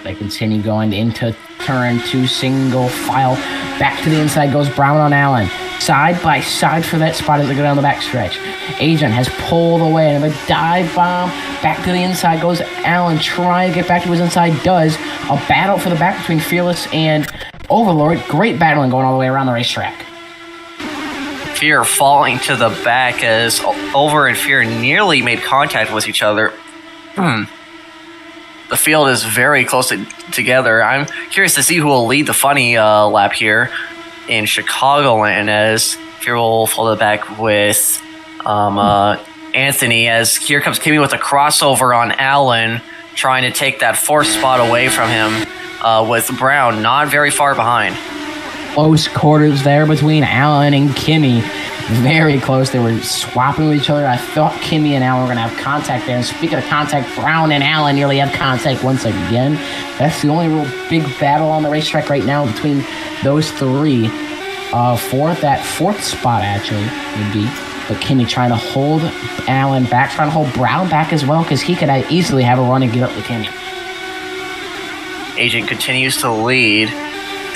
They continue going into turn 2, single file. Back to the inside goes Brown on Allen. Side by side for that spot as they go down the back stretch. Agent has pulled away. Another dive bomb. Back to the inside goes Allen. Trying to get back to his inside. Does. A battle for the back between Fearless and Overlord. Great battling going all the way around the racetrack. Fear falling to the back as Over and Fear nearly made contact with each other. The field is very close together. I'm curious to see who will lead the funny lap here in Chicagoland as Fear will fall to the back with Anthony as here comes Kimmy with a crossover on Allen, trying to take that 4th spot away from him with Brown not very far behind. Close quarters there between Allen and Kimmy. Very close. They were swapping with each other. I thought Kimmy and Allen were going to have contact there. And speaking of contact, Brown and Allen nearly have contact once again. That's the only real big battle on the racetrack right now between those 3. For that 4th spot, actually, would be. But Kimmy trying to hold Allen back, trying to hold Brown back as well, because he could easily have a run and get up to Kimmy. Agent continues to lead.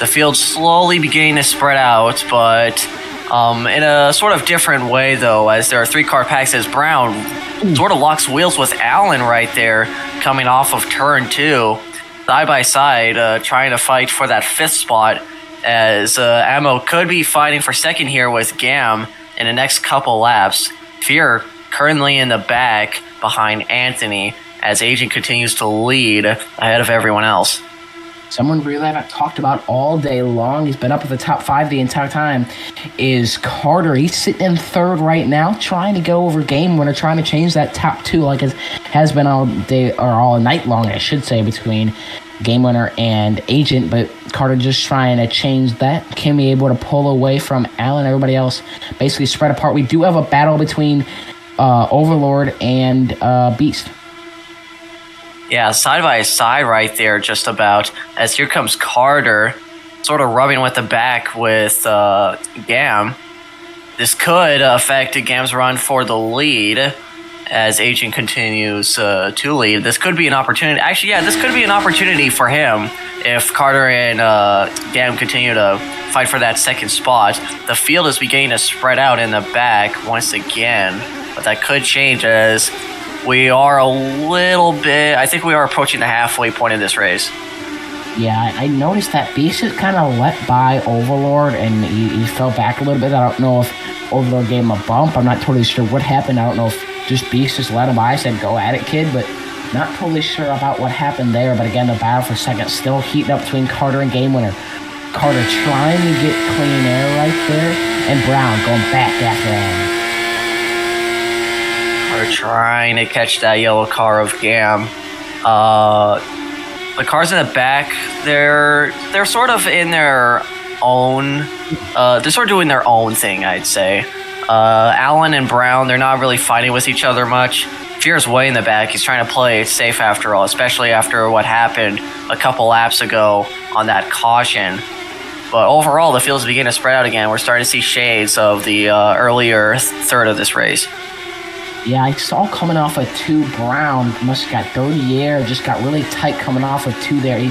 The field slowly beginning to spread out, but in a sort of different way, though, as there are 3-car packs as Brown sort of locks wheels with Allen right there, coming off of turn 2, side by side, trying to fight for that 5th spot, as Ammo could be fighting for 2nd here with Gam in the next couple laps. Fear currently in the back behind Anthony, as Agent continues to lead ahead of everyone else. Someone really I've talked about all day long, he's been up at the top 5 the entire time, is Carter. He's sitting in 3rd right now, trying to go over game winner, trying to change that top 2 like it has been all day, or all night long, I should say, between game winner and Agent. But Carter just trying to change that. Kimmy able to pull away from Allen. Everybody else basically spread apart. We do have a battle between Overlord and Beast. Yeah, side by side right there, just about. As here comes Carter, sort of rubbing with the back with Gam. This could affect Gam's run for the lead as Agent continues to lead. This could be an opportunity. Actually, yeah, this could be an opportunity for him if Carter and Gam continue to fight for that 2nd spot. The field is beginning to spread out in the back once again, but that could change as we are a little bit, I think we are approaching the halfway point of this race. Yeah, I noticed that Beast is kind of let by Overlord, and he fell back a little bit. I don't know if Overlord gave him a bump. I'm not totally sure what happened. I don't know if just Beast just let him by, said, go at it, kid, but not totally sure about what happened there. But again, the battle for second still heating up between Carter and Game Winner. Carter trying to get clean air right there, and Brown going back after him. Carter trying to catch that yellow car of Gam. The cars in the back, they're sort of in their own, they're sort of doing their own thing, I'd say. Allen and Brown, they're not really fighting with each other much. Fear's way in the back. He's trying to play it safe after all, especially after what happened a couple laps ago on that caution. But overall, the field's beginning to spread out again. We're starting to see shades of the earlier third of this race. Yeah, I saw coming off of 2, Brown must have got dirty air, just got really tight coming off of 2 there. He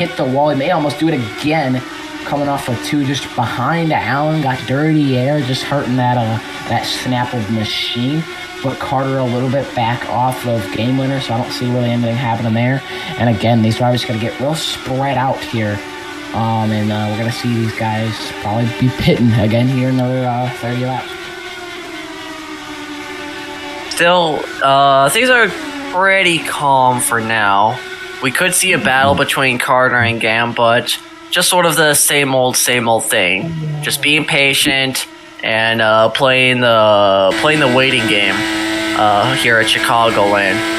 hit the wall. He may almost do it again coming off of 2, just behind Allen, got dirty air, just hurting that snap of machine. But Carter a little bit back off of Game Winner, so I don't see really anything happening there. And again, these drivers are going to get real spread out here. And we're going to see these guys probably be pitting again here in another 30 laps. Still, things are pretty calm for now. We could see a battle between Carter and Gam, but just sort of the same old thing. Just being patient and playing the waiting game here at Chicagoland.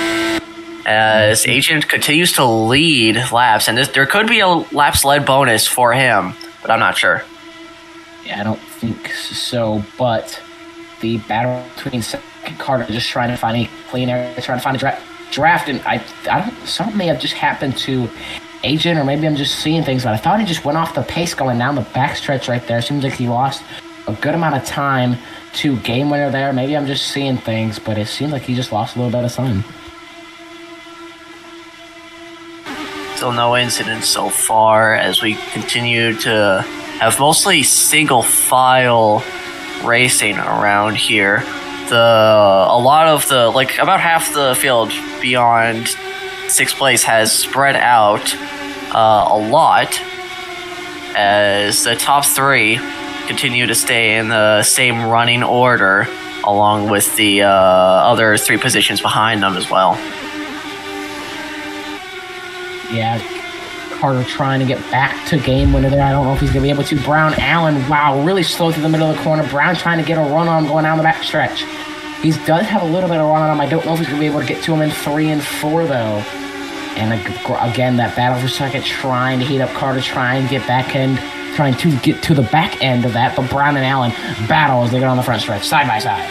As Agent continues to lead laps, and there could be a laps led bonus for him, but I'm not sure. Yeah, I don't think so, but the battle between Carter just trying to find a clean air, trying to find a draft, and I don't. Something may have just happened to Agent, or maybe I'm just seeing things. But I thought he just went off the pace going down the backstretch right there. Seems like he lost a good amount of time to Game Winner there. Maybe I'm just seeing things, but it seems like he just lost a little bit of time. Still no incidents so far as we continue to have mostly single file racing around here. About half the field beyond 6th place has spread out a lot as the top 3 continue to stay in the same running order along with the other 3 positions behind them as well. Yeah, Carter trying to get back to Game Winner there. I don't know if he's going to be able to. Brown, Allen, wow, really slow through the middle of the corner. Brown trying to get a run on him going down the back stretch. He does have a little bit of run on him. I don't know if he's going to be able to get to him in 3 and 4, though. And again, that battle for second, trying to heat up Carter, trying to get trying to get to the back end of that. But Brown and Allen battle as they get on the front stretch, side by side.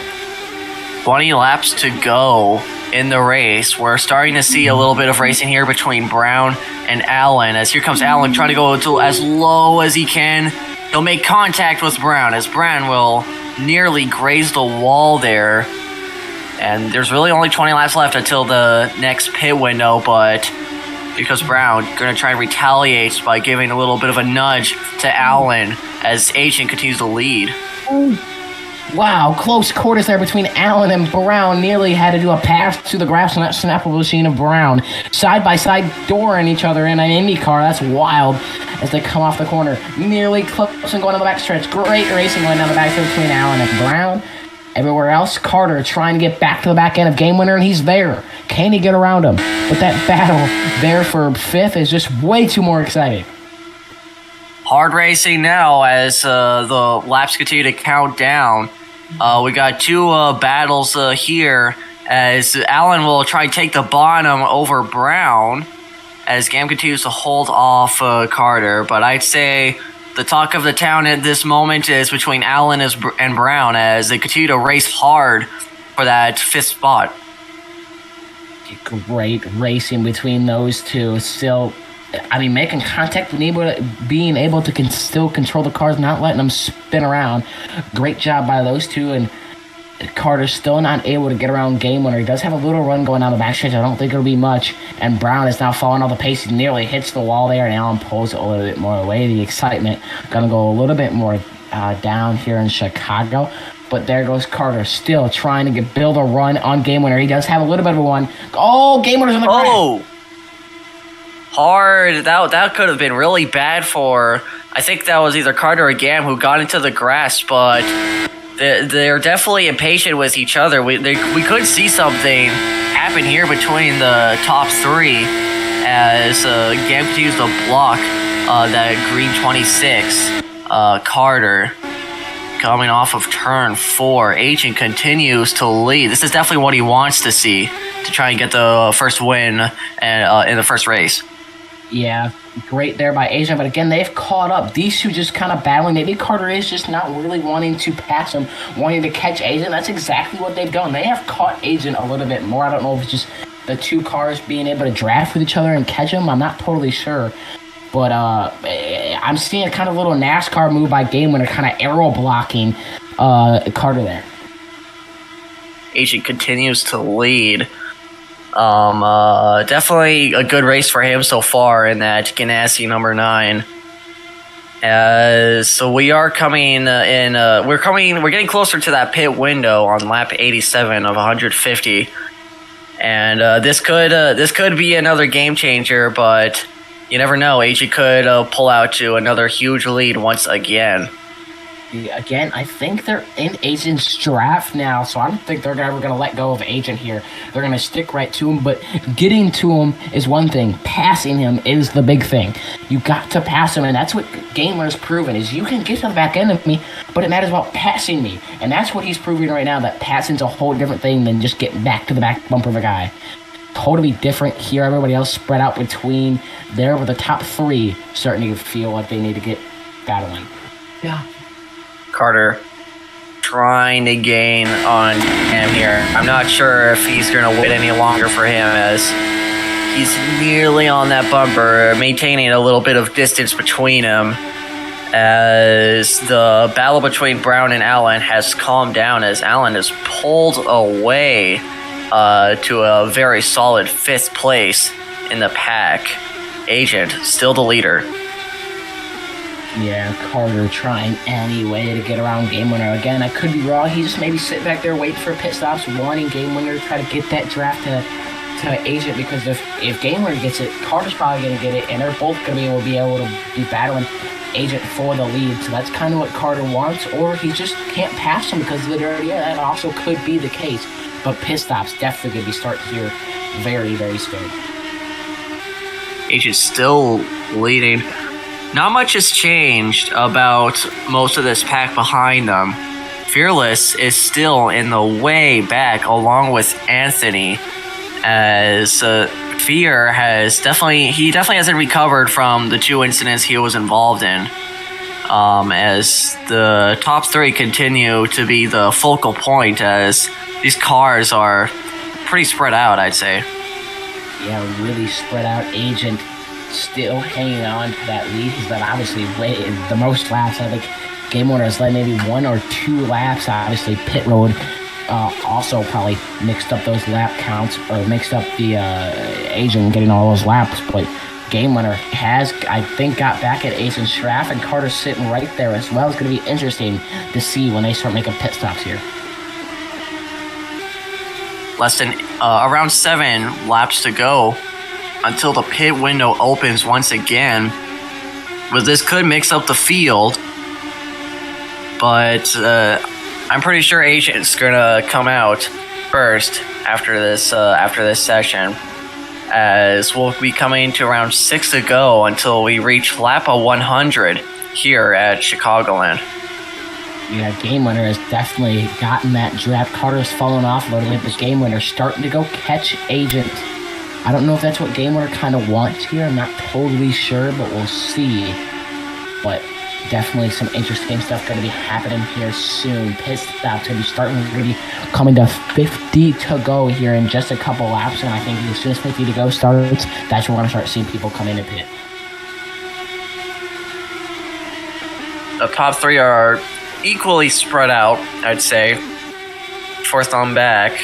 20 laps to go in the race. We're starting to see a little bit of racing here between Brown and Allen. As here comes Allen trying to go as low as he can. He'll make contact with Brown as Brown will nearly graze the wall there. And there's really only 20 laps left until the next pit window, but because Brown going to try and retaliate by giving a little bit of a nudge to Allen as Agent continues to lead. Wow, close quarters there between Allen and Brown. Nearly had to do a pass to the grass on that snappable machine of Brown. Side by side, dooring each other in an Indycar. That's wild as they come off the corner. Nearly close and going on the backstretch. Great racing going down the backstretch between Allen and Brown. Everywhere else, Carter trying to get back to the back end of Game Winner, and he's there. Can he get around him? But that battle there for 5th is just way too more exciting. Hard racing now as the laps continue to count down. We got 2 battles here as Allen will try to take the bottom over Brown as Gam continues to hold off Carter. But I'd say the talk of the town at this moment is between Allen and Brown as they continue to race hard for that 5th spot. Great racing between those two. Still, I mean, making contact and being able to still control the cars, not letting them spin around. Great job by those two, and Carter's still not able to get around Game Winner. He does have a little run going down the backstretch. I don't think it'll be much, and Brown is now following all the pace. He nearly hits the wall there, and Allen pulls it a little bit more away. The excitement going to go a little bit more down here in Chicago. But there goes Carter, still trying to build a run on Game Winner. He does have a little bit of a one. Oh, Game Winner's on the ground. Oh! Hard. That could have been really bad for, I think that was either Carter or Gam who got into the grass, but they're definitely impatient with each other. We could see something happen here between the top three as Gam continues to block that green 26 Carter coming off of turn 4. Agent continues to lead. This is definitely what he wants to see to try and get the first win in the first race. Yeah, great there by Agent, but again, they've caught up. These two just kind of battling. Maybe Carter is just not really wanting to pass him, wanting to catch Agent. That's exactly what they've done. They have caught Agent a little bit more. I don't know if it's just the two cars being able to draft with each other and catch him. I'm not totally sure. But I'm seeing a kind of little NASCAR move by Game Winner, kind of arrow blocking Carter there. Agent continues to lead. Definitely a good race for him so far in that Ganassi number 9. So we are coming in. We're getting closer to that pit window on lap 87 of 150, and this could be another game changer, but you never know. Agent could pull out to another huge lead once again. Again, I think they're in Agent's draft now, so I don't think they're ever going to let go of Agent here. They're going to stick right to him, but getting to him is one thing. Passing him is the big thing. You got to pass him, and that's what Gamer's proven, is you can get to the back end of me, but it matters about passing me. And that's what he's proving right now, that passing's a whole different thing than just getting back to the back bumper of a guy. Totally different here. Everybody else spread out between there, with the top 3 starting to feel like they need to get battling. Yeah. Carter trying to gain on him here. I'm not sure if he's going to wait any longer for him, as he's nearly on that bumper, maintaining a little bit of distance between him, as the battle between Brown and Allen has calmed down, as Allen is pulled away to a very solid 5th place in the pack. Agent still the leader. Yeah, Carter trying any way to get around Game Winner. Again, I could be wrong. He just maybe sit back there waiting for pit stops, wanting Game Winner to try to get that draft to Agent, because if Game Winner gets it, Carter's probably going to get it, and they're both going to be able to be battling Agent for the lead. So that's kind of what Carter wants, or he just can't pass him because literally, yeah, that also could be the case. But pit stops definitely going to be starting here very, very soon. Agent still leading. Not much has changed about most of this pack behind them. Fearless is still in the way back along with Anthony, as Fear has definitely hasn't recovered from the 2 incidents he was involved in. As the top 3 continue to be the focal point, as these cars are pretty spread out, I'd say. Yeah, really spread out. Agent still hanging on to that lead. He's led obviously the most laps. I think Game Winner has led maybe 1 or 2 laps. Obviously, pit road also probably mixed up those lap counts, or mixed up the Agent getting all those laps. But Game Winner has, I think, got back at Agent's draft, and Carter's sitting right there as well. It's going to be interesting to see when they start making pit stops here. Less than around 7 laps to go until the pit window opens once again. But this could mix up the field. But I'm pretty sure Agent's gonna come out first after this session, as we'll be coming to around 6 to go until we reach lap 100 here at Chicagoland. Yeah, Game Winner has definitely gotten that draft. Carter's fallen off a little bit, but Game Winner starting to go catch Agent. I don't know if that's what Game Winner kind of wants here. I'm not totally sure, but we'll see. But definitely some interesting stuff going to be happening here soon. Pit stops going to be starting. We're going to be coming to 50 to go here in just a couple laps, and I think as soon as 50 to go starts, that's when we're going to start seeing people come in and pit. The top 3 are equally spread out, I'd say. 4th on back.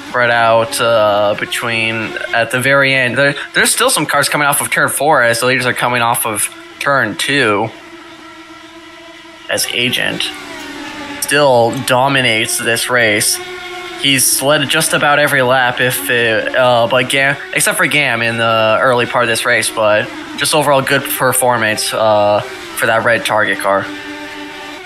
Spread out between, at the very end. There's still some cars coming off of turn 4 as the leaders are coming off of turn 2. As Agent still dominates this race. He's led just about every lap, but Gam, except for Gam in the early part of this race, but just overall good performance for that red target car.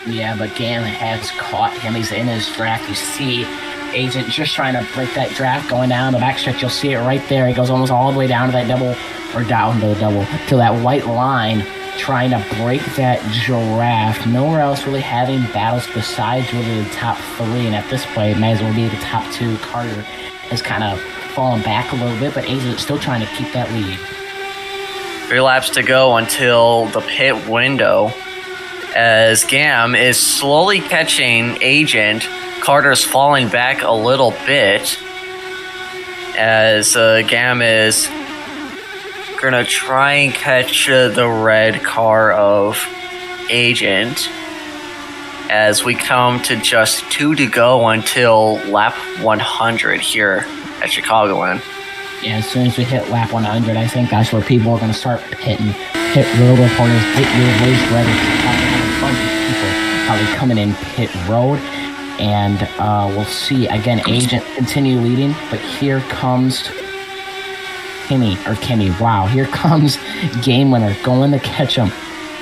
Yeah, but Gam has caught him. He's in his draft. You see Agent just trying to break that draft going down the backstretch. You'll see it right there. He goes almost all the way down to that to that white line, trying to break that draft. Nowhere else really having battles besides really the top three, and at this point, it may as well be the top two. Carter has kind of fallen back a little bit, but Agent is still trying to keep that lead. 3 laps to go until the pit window, as Gam is slowly catching Agent. Carter's falling back a little bit, as Gam is gonna try and catch the red car of Agent, as we come to just 2 to go until lap 100 here at Chicagoland. Yeah, as soon as we hit lap 100, I think that's where people are going to start hitting. Pit road reporters, get your race ready. A bunch of people probably coming in pit road. And we'll see. Again, Agent continue leading, but here comes Kimmy. Wow, here comes Game Winner going to catch him,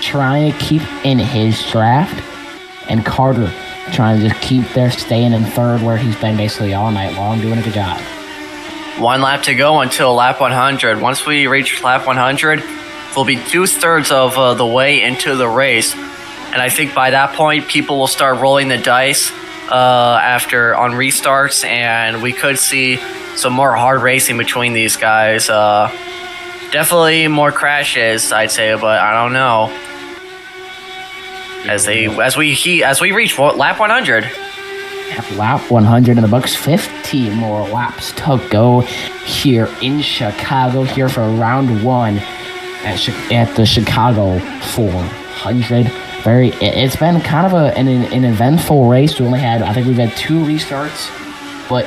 trying to keep in his draft. And Carter trying to just keep there, staying in third where he's been basically all night long, doing a good job. 1 lap to go until lap 100. Once we reach lap 100, we'll be 2/3 of the way into the race. And I think by that point, people will start rolling the dice after on restarts, and we could see some more hard racing between these guys. Definitely more crashes, I'd say, but I don't know. As we reach lap 100. Lap 100 in the books. 15 more laps to go here in Chicago, here for round 1 at the Chicago 400. It's been kind of an eventful race. We've had 2 restarts, but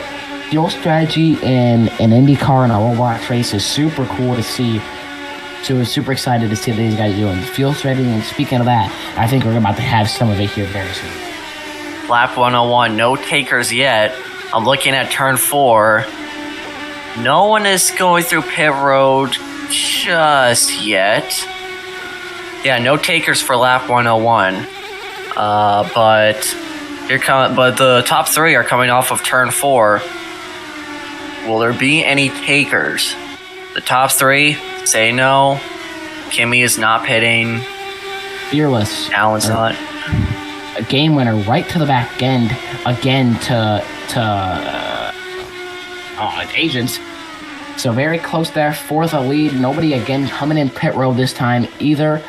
fuel strategy in an Indycar and a Roblox race is super cool to see. So we're super excited to see what these guys are doing. Fuel strategy, and speaking of that, I think we're about to have some of it here very soon. Lap 101, no takers yet. I'm looking at turn 4. No one is going through pit road just yet. Yeah, no takers for lap 101. But the top 3 are coming off of turn 4. Will there be any takers? The top 3 say no. Kimmy is not pitting. Fearless. Alan's not. A Game Winner right to the back end again to Agents. So very close there for the lead. Nobody again coming in pit road this time either,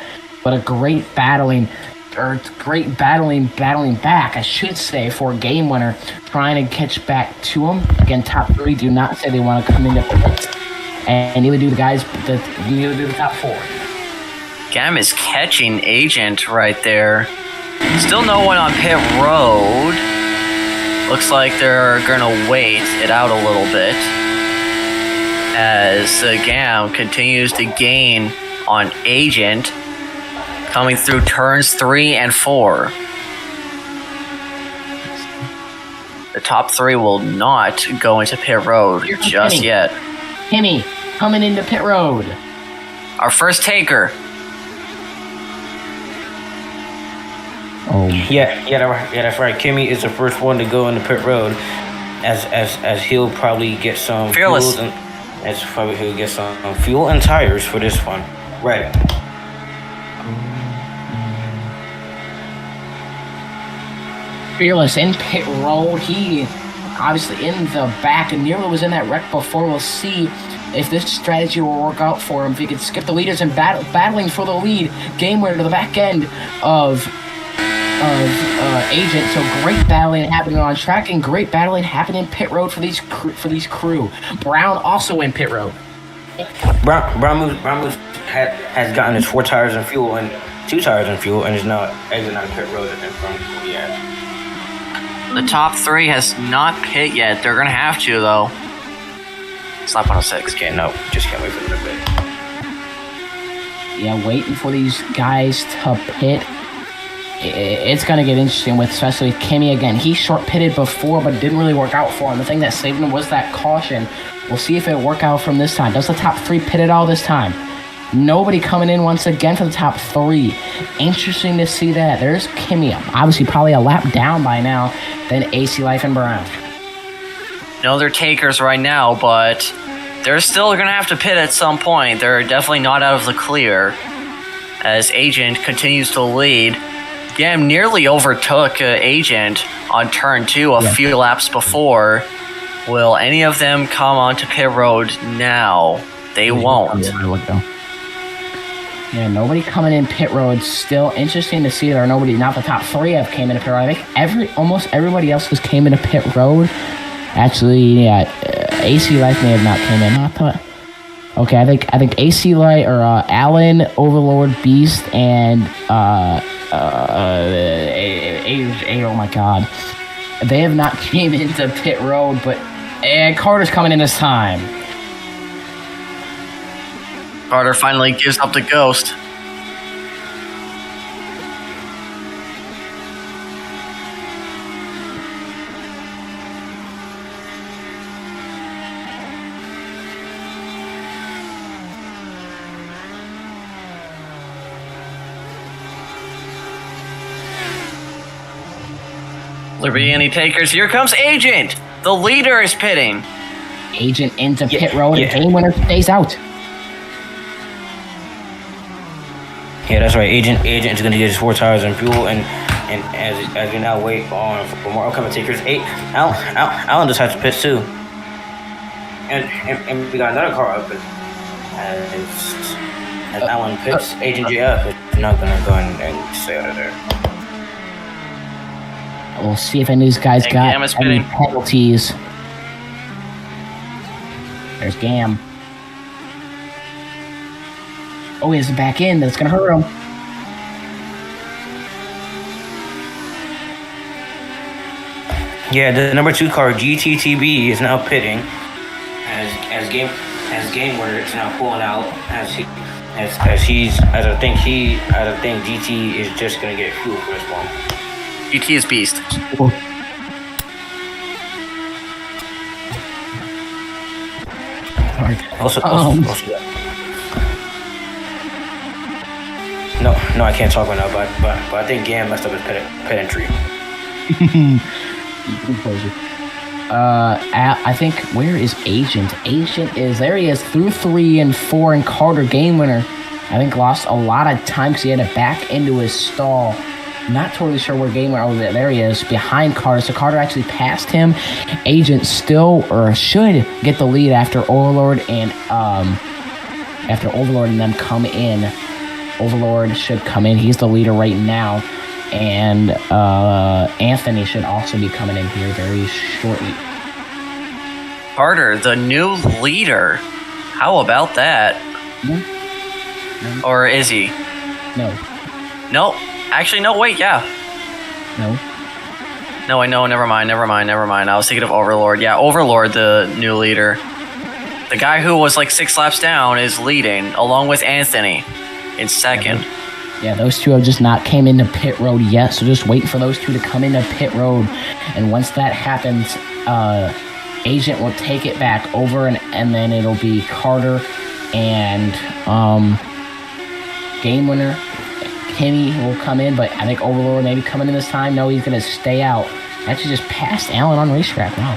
but a great battling back, I should say, for Game Winner, trying to catch back to him. Again, top 3 do not say they want to come into pit, and neither do the guys. Neither do the top 4. Gam is catching Agent right there. Still no one on pit road. Looks like they're gonna wait it out a little bit as Gam continues to gain on Agent, coming through turns 3 and 4. The top 3 will not go into pit road just yet. Kimmy coming into pit road. Our first taker. Oh. Yeah, that's right. Kimmy is the first one to go into pit road, as he'll probably get some Fearless. He'll get some fuel and tires for this one. Right. Fearless in pit road. He obviously in the back and nearly was in that wreck before. We'll see if this strategy will work out for him. If he can skip the leaders and battling for the lead. Game Winner to the back end of Agent. So great battling happening on track and great battling happening in pit road for these crew. Brown also in pit road. Brown has gotten his 4 tires and fuel and 2 tires and fuel, and is now exiting on pit road in front of Joliet. The top 3 has not pit yet. They're gonna have to though. It's not 106. Okay, no, just can't wait for them to pit. Yeah, waiting for these guys to pit. It's going to get interesting with especially Kimmy again. He short pitted before, but it didn't really work out for him. The thing that saved him was that caution. We'll see if it'll work out from this time. Does the top 3 pit at all this time? Nobody coming in once again for the top 3. Interesting to see that. There's Kimmy, obviously probably a lap down by now than AC Life and Brown. No, they're takers right now, but they're still going to have to pit at some point. They're definitely not out of the clear as Agent continues to lead. Gam nearly overtook Agent on turn 2 a few laps before. Will any of them come onto pit road now? They won't. Yeah, nobody coming in pit road. Still interesting to see there are nobody. Not the top 3 have came into pit road. I think almost everybody else has came into pit road. Actually, AC Life may have not came in. I thought. Okay, I think AC Light or Allen, Overlord, Beast, and oh my God, they have not came into pit road, but Carter's coming in this time. Carter finally gives up the ghost. There be any takers? Here comes Agent. The leader is pitting. Agent into pit road. And game winner stays out. Yeah, that's right. Agent is going to get his 4 tires and fuel, and as we now wait on for more upcoming takers, Allen just has to pit too, and we got another car up. As Allen pits, Agent JF is not going to go and stay out of there. We'll see if any of these guys got any penalties. There's Gam. Oh, he's back in. That's going to hurt him. Yeah, the number 2 car, GTTB, is now pitting. As game winner is now pulling out. I think GT is just going to get fuel for this one. GT is beast. Also, no, I can't talk right now, but I think Gam messed up his pit entry. I think, where is Agent? Agent is, there he is, through 3 and 4, and Carter, game winner. I think lost a lot of time because he had to back into his stall. Not totally sure where game winner, there he is, behind Carter. So Carter actually passed him. Agent still, or should, get the lead after Overlord and them come in. Overlord should come in. He's the leader right now. And Anthony should also be coming in here very shortly. Carter, the new leader. How about that? No. Or is he? No. No. Actually, no, wait, yeah. No, I know, never mind. I was thinking of Overlord. Yeah, Overlord, the new leader. The guy who was like 6 laps down is leading, along with Anthony in second. Yeah, those 2 have just not came into pit road yet, so just waiting for those 2 to come into pit road. And once that happens, Agent will take it back over, and then it'll be Carter and game winner Kenny will come in, but I think Overlord maybe coming in this time. No, he's going to stay out. Actually just passed Allen on racetrack. Wow.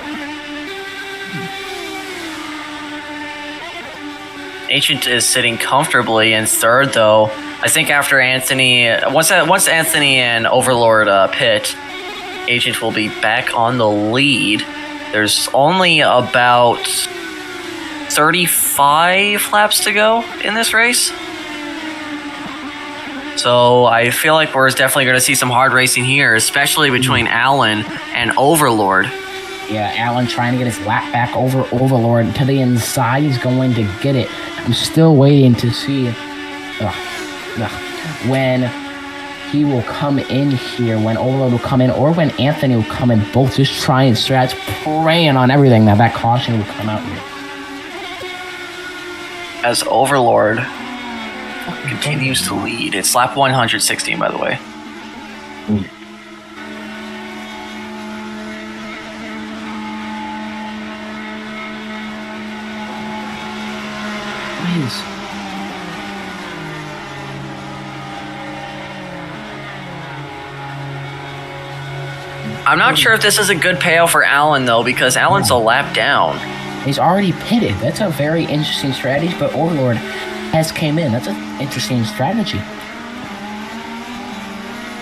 Agent is sitting comfortably in third, though. I think after Anthony, once Anthony and Overlord pit, Agent will be back on the lead. There's only about 35 laps to go in this race. So I feel like we're definitely going to see some hard racing here, especially between Allen and Overlord. Yeah, Allen trying to get his lap back over Overlord to the inside. He's going to get it. I'm still waiting to see when he will come in here, when Overlord will come in, or when Anthony will come in. Both just trying strats, praying on everything that caution will come out here. As Overlord continues to lead. It's lap 116, by the way. I'm not sure if this is a good payout for Alan, though, because Alan's a lap down. He's already pitted. That's a very interesting strategy, but Overlord has came in. That's an interesting strategy.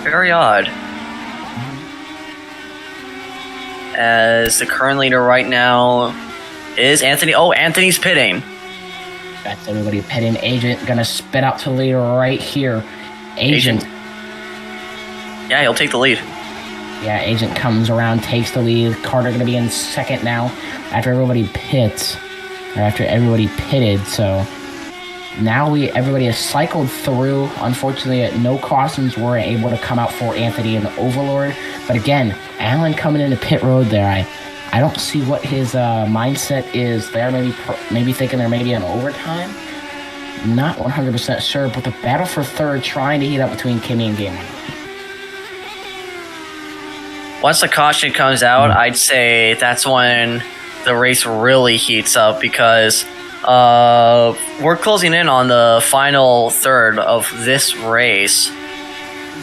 Very odd. As the current leader right now is Anthony. Oh, Anthony's pitting. That's everybody pitting. Agent gonna spit out to the leader right here. Agent. Yeah, he'll take the lead. Yeah, Agent comes around, takes the lead. Carter gonna be in second now after everybody pits. Or after everybody pitted, so now everybody has cycled through. Unfortunately, no cautions were able to come out for Anthony and the Overlord. But again, Alan coming into pit road there. I don't see what his mindset is there. Maybe thinking there may be an overtime. Not 100% sure, but the battle for third trying to heat up between Kimmy and Game 1. Once the caution comes out, I'd say that's when the race really heats up because we're closing in on the final third of this race.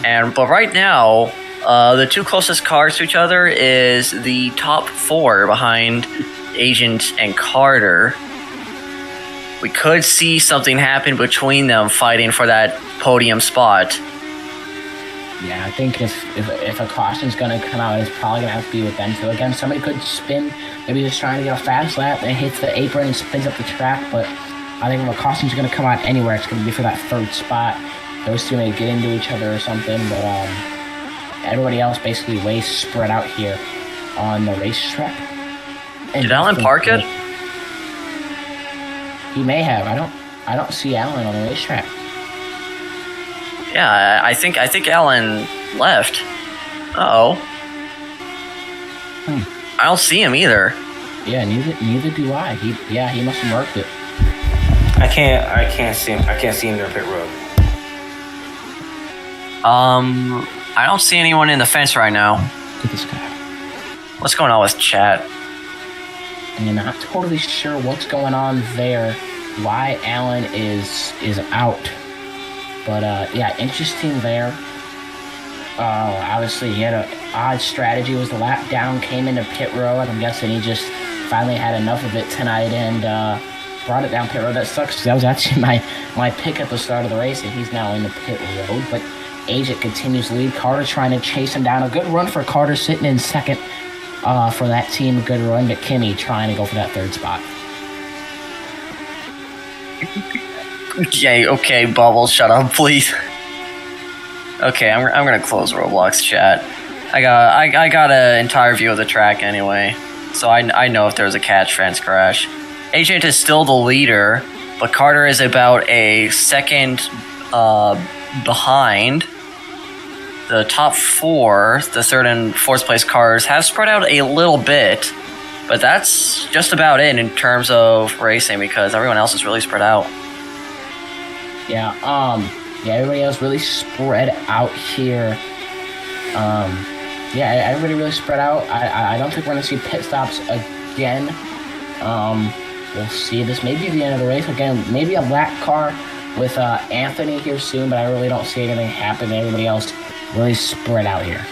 But right now, the two closest cars to each other is the top four behind Agent and Carter. We could see something happen between them fighting for that podium spot. Yeah, I think if a caution's going to come out, it's probably going to have to be with them. So again, somebody could spin, maybe just trying to get a fast lap and hits the apron and spins up the track. But I think if a caution's going to come out anywhere, it's going to be for that third spot. Those two may get into each other or something, but everybody else basically way spread out here on the racetrack. Did Alan park it? He may have. I don't see Alan on the racetrack. Yeah, I think Alan left. Uh-oh. I don't see him either. Yeah, neither do I. He must have marked it. I can't see him. I can't see him near pit road. I don't see anyone in the fence right now. Look at this guy. What's going on with chat? And I'm not totally sure what's going on there. Why Alan is out. But yeah, interesting there. Obviously he had an odd strategy. It was the lap down, came into pit road. I'm guessing he just finally had enough of it tonight and brought it down pit road. That sucks because that was actually my pick at the start of the race, and he's now in the pit road. But Agent continues to lead. Carter trying to chase him down. A good run for Carter, sitting in second for that team. Good run, but Kimmy trying to go for that third spot. Okay, Bubbles, shut up, please. Okay, I'm gonna close Roblox chat. I got an entire view of the track anyway, so I know if there's a catch fence crash. Agent is still the leader, but Carter is about a second behind. The top four, the third and fourth place cars, have spread out a little bit, but that's just about it in terms of racing because everyone else is really spread out. Yeah, everybody else really spread out here. Everybody really spread out. I don't think we're going to see pit stops again. We'll see. This may be the end of the race. Again, maybe a black car with Anthony here soon, but I really don't see anything happen. Everybody else really spread out here.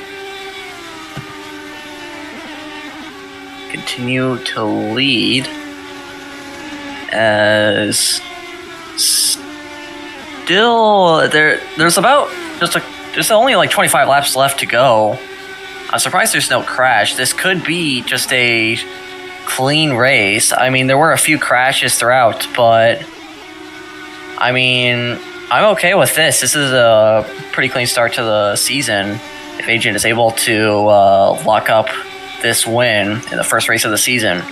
Continue to lead as still there's about there's only like 25 laps left to go. I'm surprised there's no crash. This could be just a clean race. I mean, there were a few crashes throughout, but I mean, I'm okay with this. This is a pretty clean start to the season. If Agent is able to lock up this win in the first race of the season.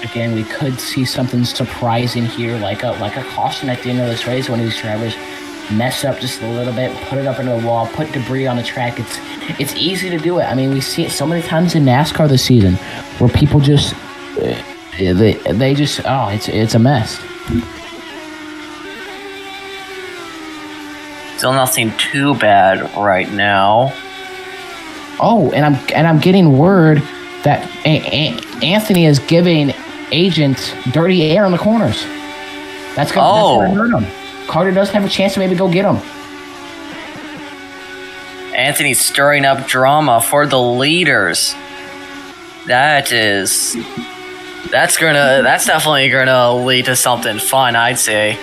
Again, we could see something surprising here, like a caution at the end of this race. One of these drivers mess up just a little bit, put it up into the wall, put debris on the track. It's easy to do it. I mean, we see it so many times in NASCAR this season where people just it's a mess. Still nothing too bad right now. Oh, and I'm getting word that Anthony is giving Agent dirty air in the corners. That's gonna hurt him. Carter does have a chance to maybe go get him. Anthony's stirring up drama for the leaders. That's definitely gonna lead to something fun, I'd say.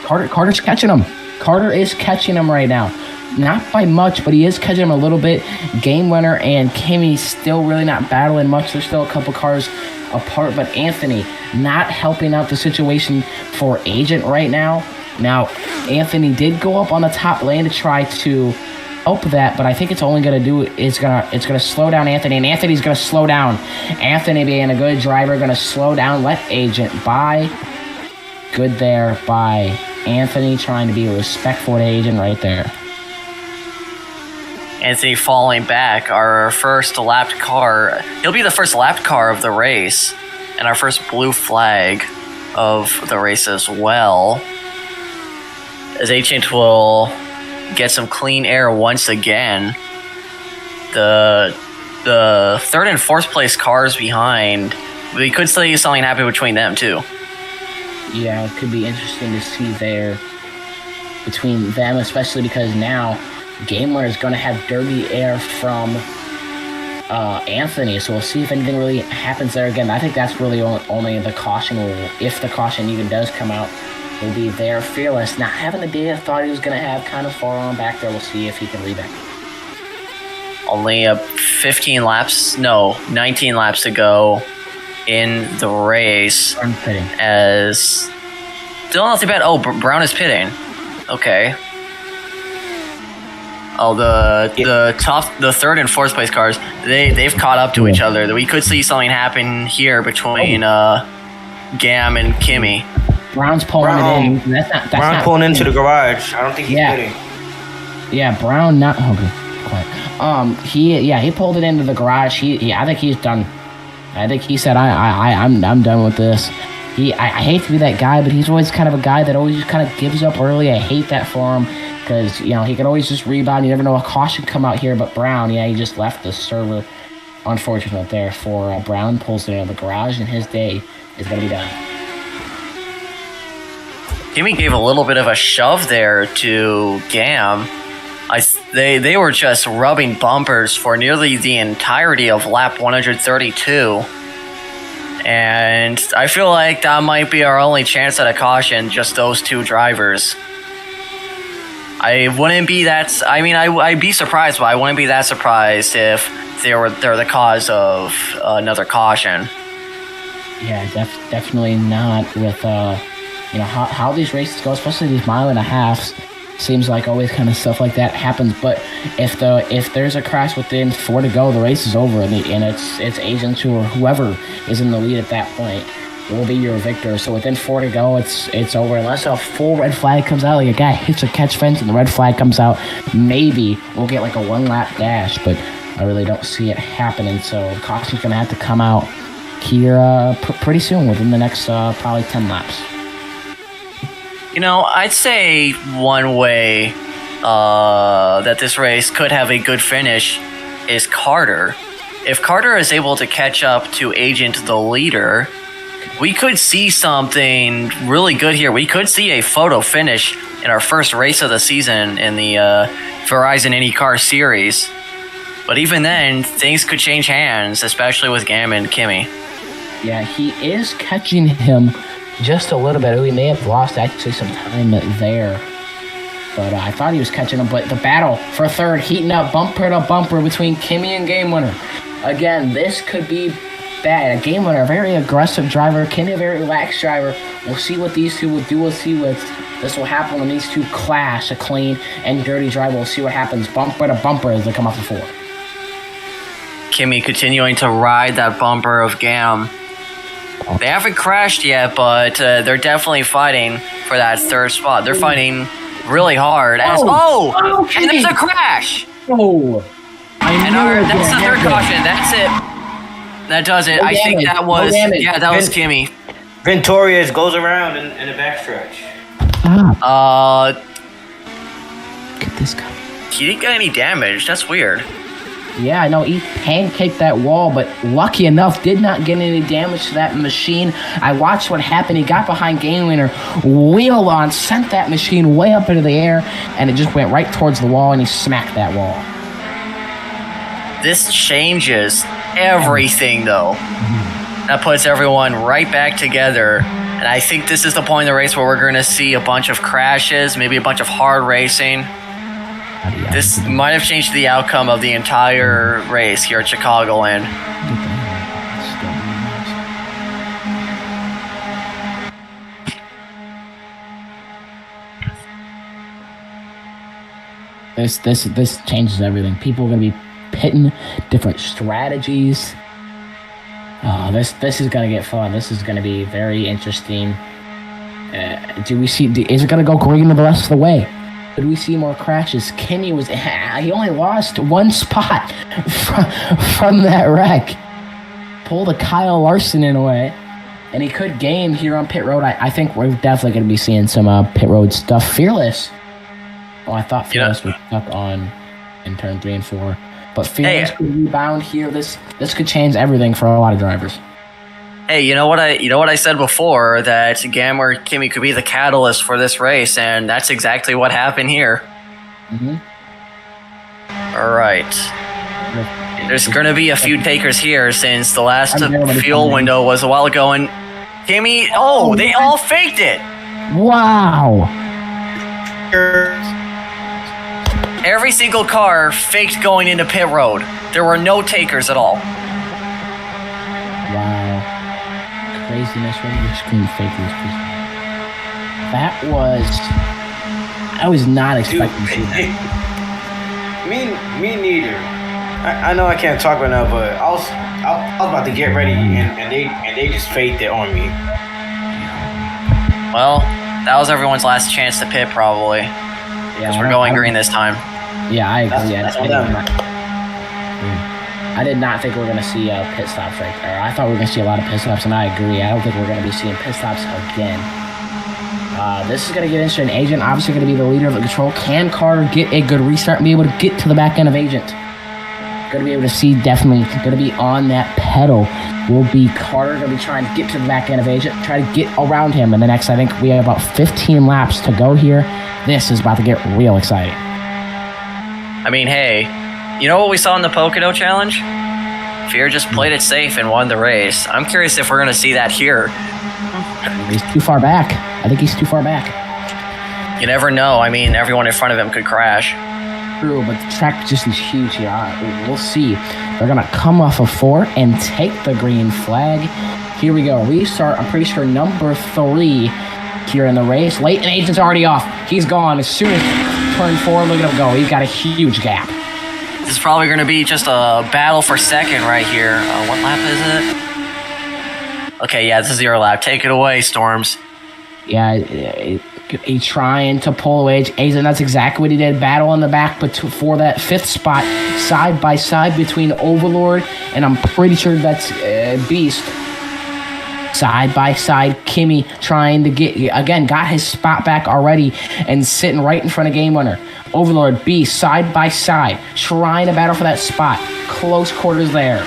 Carter's catching him. Carter is catching him right now. Not by much, but he is catching him a little bit. Game Winner and Kimmy still really not battling much. There's still a couple cars apart, but Anthony not helping out the situation for Agent right now. Now, Anthony did go up on the top lane to try to help that, but I think it's only going to do it's gonna slow down Anthony, and Anthony's going to slow down. Anthony, being a good driver, going to slow down, let Agent by. Good there by Anthony, trying to be respectful to Agent right there. Anthony falling back, our first lapped car. He'll be the first lapped car of the race, and our first blue flag of the race as well. As Agent will get some clean air once again. The third and fourth place cars behind, we could see something happen between them too. Yeah, it could be interesting to see there between them, especially because now Game Winner is going to have dirty air from Anthony, so we'll see if anything really happens there again. I think that's really only the caution rule, if the caution even does come out, will be there. Fearless, not having the day I thought he was going to have, kind of far on back there. We'll see if he can rebound. Only 19 laps to go in the race. I'm pitting. As still not too bad. Oh, Brown is pitting. Okay. Oh, the third and fourth place cars, they've caught up to each other. We could see something happen here between Gam and Kimmy. Brown's pulling it in. That's not pulling into the garage. I don't think he's pitting. Yeah, Brown not. Okay, quiet. He pulled it into the garage. I think he's done. I think he said I'm done with this. I hate to be that guy, but he's always kind of a guy that always just kind of gives up early. I hate that for him because he can always just rebound. You never know, a caution come out here. But Brown, he just left the server. Unfortunate there for Brown. Pulls it into the garage, and his day is gonna be done. Kimmy gave a little bit of a shove there to Gam. They were just rubbing bumpers for nearly the entirety of lap 132. And I feel like that might be our only chance at a caution, just those two drivers. I'd be surprised, but I wouldn't be that surprised if they're the cause of another caution. Yeah, definitely not with how these races go, especially these mile and a halves. Seems like always kind of stuff like that happens. But if there's a crash within 4 to go, the race is over, and it's Agents or whoever is in the lead at that point will be your victor. So within 4 to go, it's over unless a full red flag comes out, like a guy hits a catch fence and the red flag comes out. Maybe we'll get like a 1-lap dash, but I really don't see it happening. So the caution's gonna have to come out here pretty soon, within the next probably 10 laps. I'd say one way that this race could have a good finish is Carter. If Carter is able to catch up to Agent the leader, we could see something really good here. We could see a photo finish in our first race of the season in the Verizon Indycar series. But even then, things could change hands, especially with Gam and Kimmy. Yeah, he is catching him just a little bit. We may have lost actually some time there. But I thought he was catching him. But the battle for third, heating up bumper to bumper between Kimmy and Game Winner. Again, this could be bad. A Game Winner, a very aggressive driver. Kimmy, a very relaxed driver. We'll see what these two will do. We'll see what this will happen when these two clash. A clean and dirty driver. We'll see what happens bumper to bumper as they come off the floor. Kimmy continuing to ride that bumper of Gam. They haven't crashed yet, but they're definitely fighting for that third spot. They're fighting really hard. And there's a crash. Oh, that's the third caution. That's it. That does it. I think that was that was Kimmy. Ventorius goes around in the backstretch. Get this guy. He didn't get any damage. That's weird. Yeah, I know he pancaked that wall, but lucky enough, did not get any damage to that machine. I watched what happened. He got behind Game Winner, wheeled on, sent that machine way up into the air, and it just went right towards the wall, and he smacked that wall. This changes everything, though. That puts everyone right back together. And I think this is the point in the race where we're going to see a bunch of crashes, maybe a bunch of hard racing. This might have changed the outcome of the entire race here at Chicagoland. This changes everything. People are going to be pitting different strategies. Oh, this is going to get fun. This is going to be very interesting. Is it going to go green the rest of the way? Could we see more crashes? Kenny he only lost one spot from that wreck. Pulled a Kyle Larson in a way. And he could gain here on pit road. I think we're definitely going to be seeing some pit road stuff. Fearless. Oh, I thought Fearless was stuck on in turn 3 and 4. But Fearless could rebound here. This could change everything for a lot of drivers. Hey, you know what I said before, that Gammer Kimmy could be the catalyst for this race, and that's exactly what happened here. Mm-hmm. All right. There's going to be a few takers here since the last fuel window was a while ago, and Kimmy, they all faked it. Wow. Every single car faked going into pit road. There were no takers at all. Wow. Craziness when your screen fakers. I was not expecting to see that. Me neither. I know I can't talk right now, but I was about to get ready and they just faked it on me. Well, that was everyone's last chance to pit, probably. Because we're going green this time. Yeah, I agree. I did not think we were going to see pit stops right there. I thought we were going to see a lot of pit stops, and I agree. I don't think we're going to be seeing pit stops again. This is going to get interesting. Agent obviously going to be the leader of the control. Can Carter get a good restart and be able to get to the back end of Agent? Going to be able to see, definitely going to be on that pedal. Will be Carter going to be trying to get to the back end of Agent, try to get around him. And the next, I think we have about 15 laps to go here. This is about to get real exciting. I mean, hey, you know what we saw in the Pocono Challenge? Fear just played it safe and won the race. I'm curious if we're going to see that here. He's too far back. I think he's too far back. You never know. I mean, everyone in front of him could crash. True, but the track just is huge here. We'll see. They're going to come off of 4 and take the green flag. Here we go. Restart, I'm pretty sure, number 3 here in the race. Leighton Agent's already off. He's gone. As soon as turn 4, look at him go. He's got a huge gap. This is probably going to be just a battle for second right here. What lap is it? Okay, yeah, this is your lap. Take it away, Storms. Yeah, he's trying to pull away Agent. That's exactly what he did. Battle in the back for that 5th spot, side by side between Overlord and I'm pretty sure that's Beast. Side by side, Kimmy trying to got his spot back already and sitting right in front of Game Winner. Overlord, Beast, side by side, trying to battle for that spot. Close quarters there.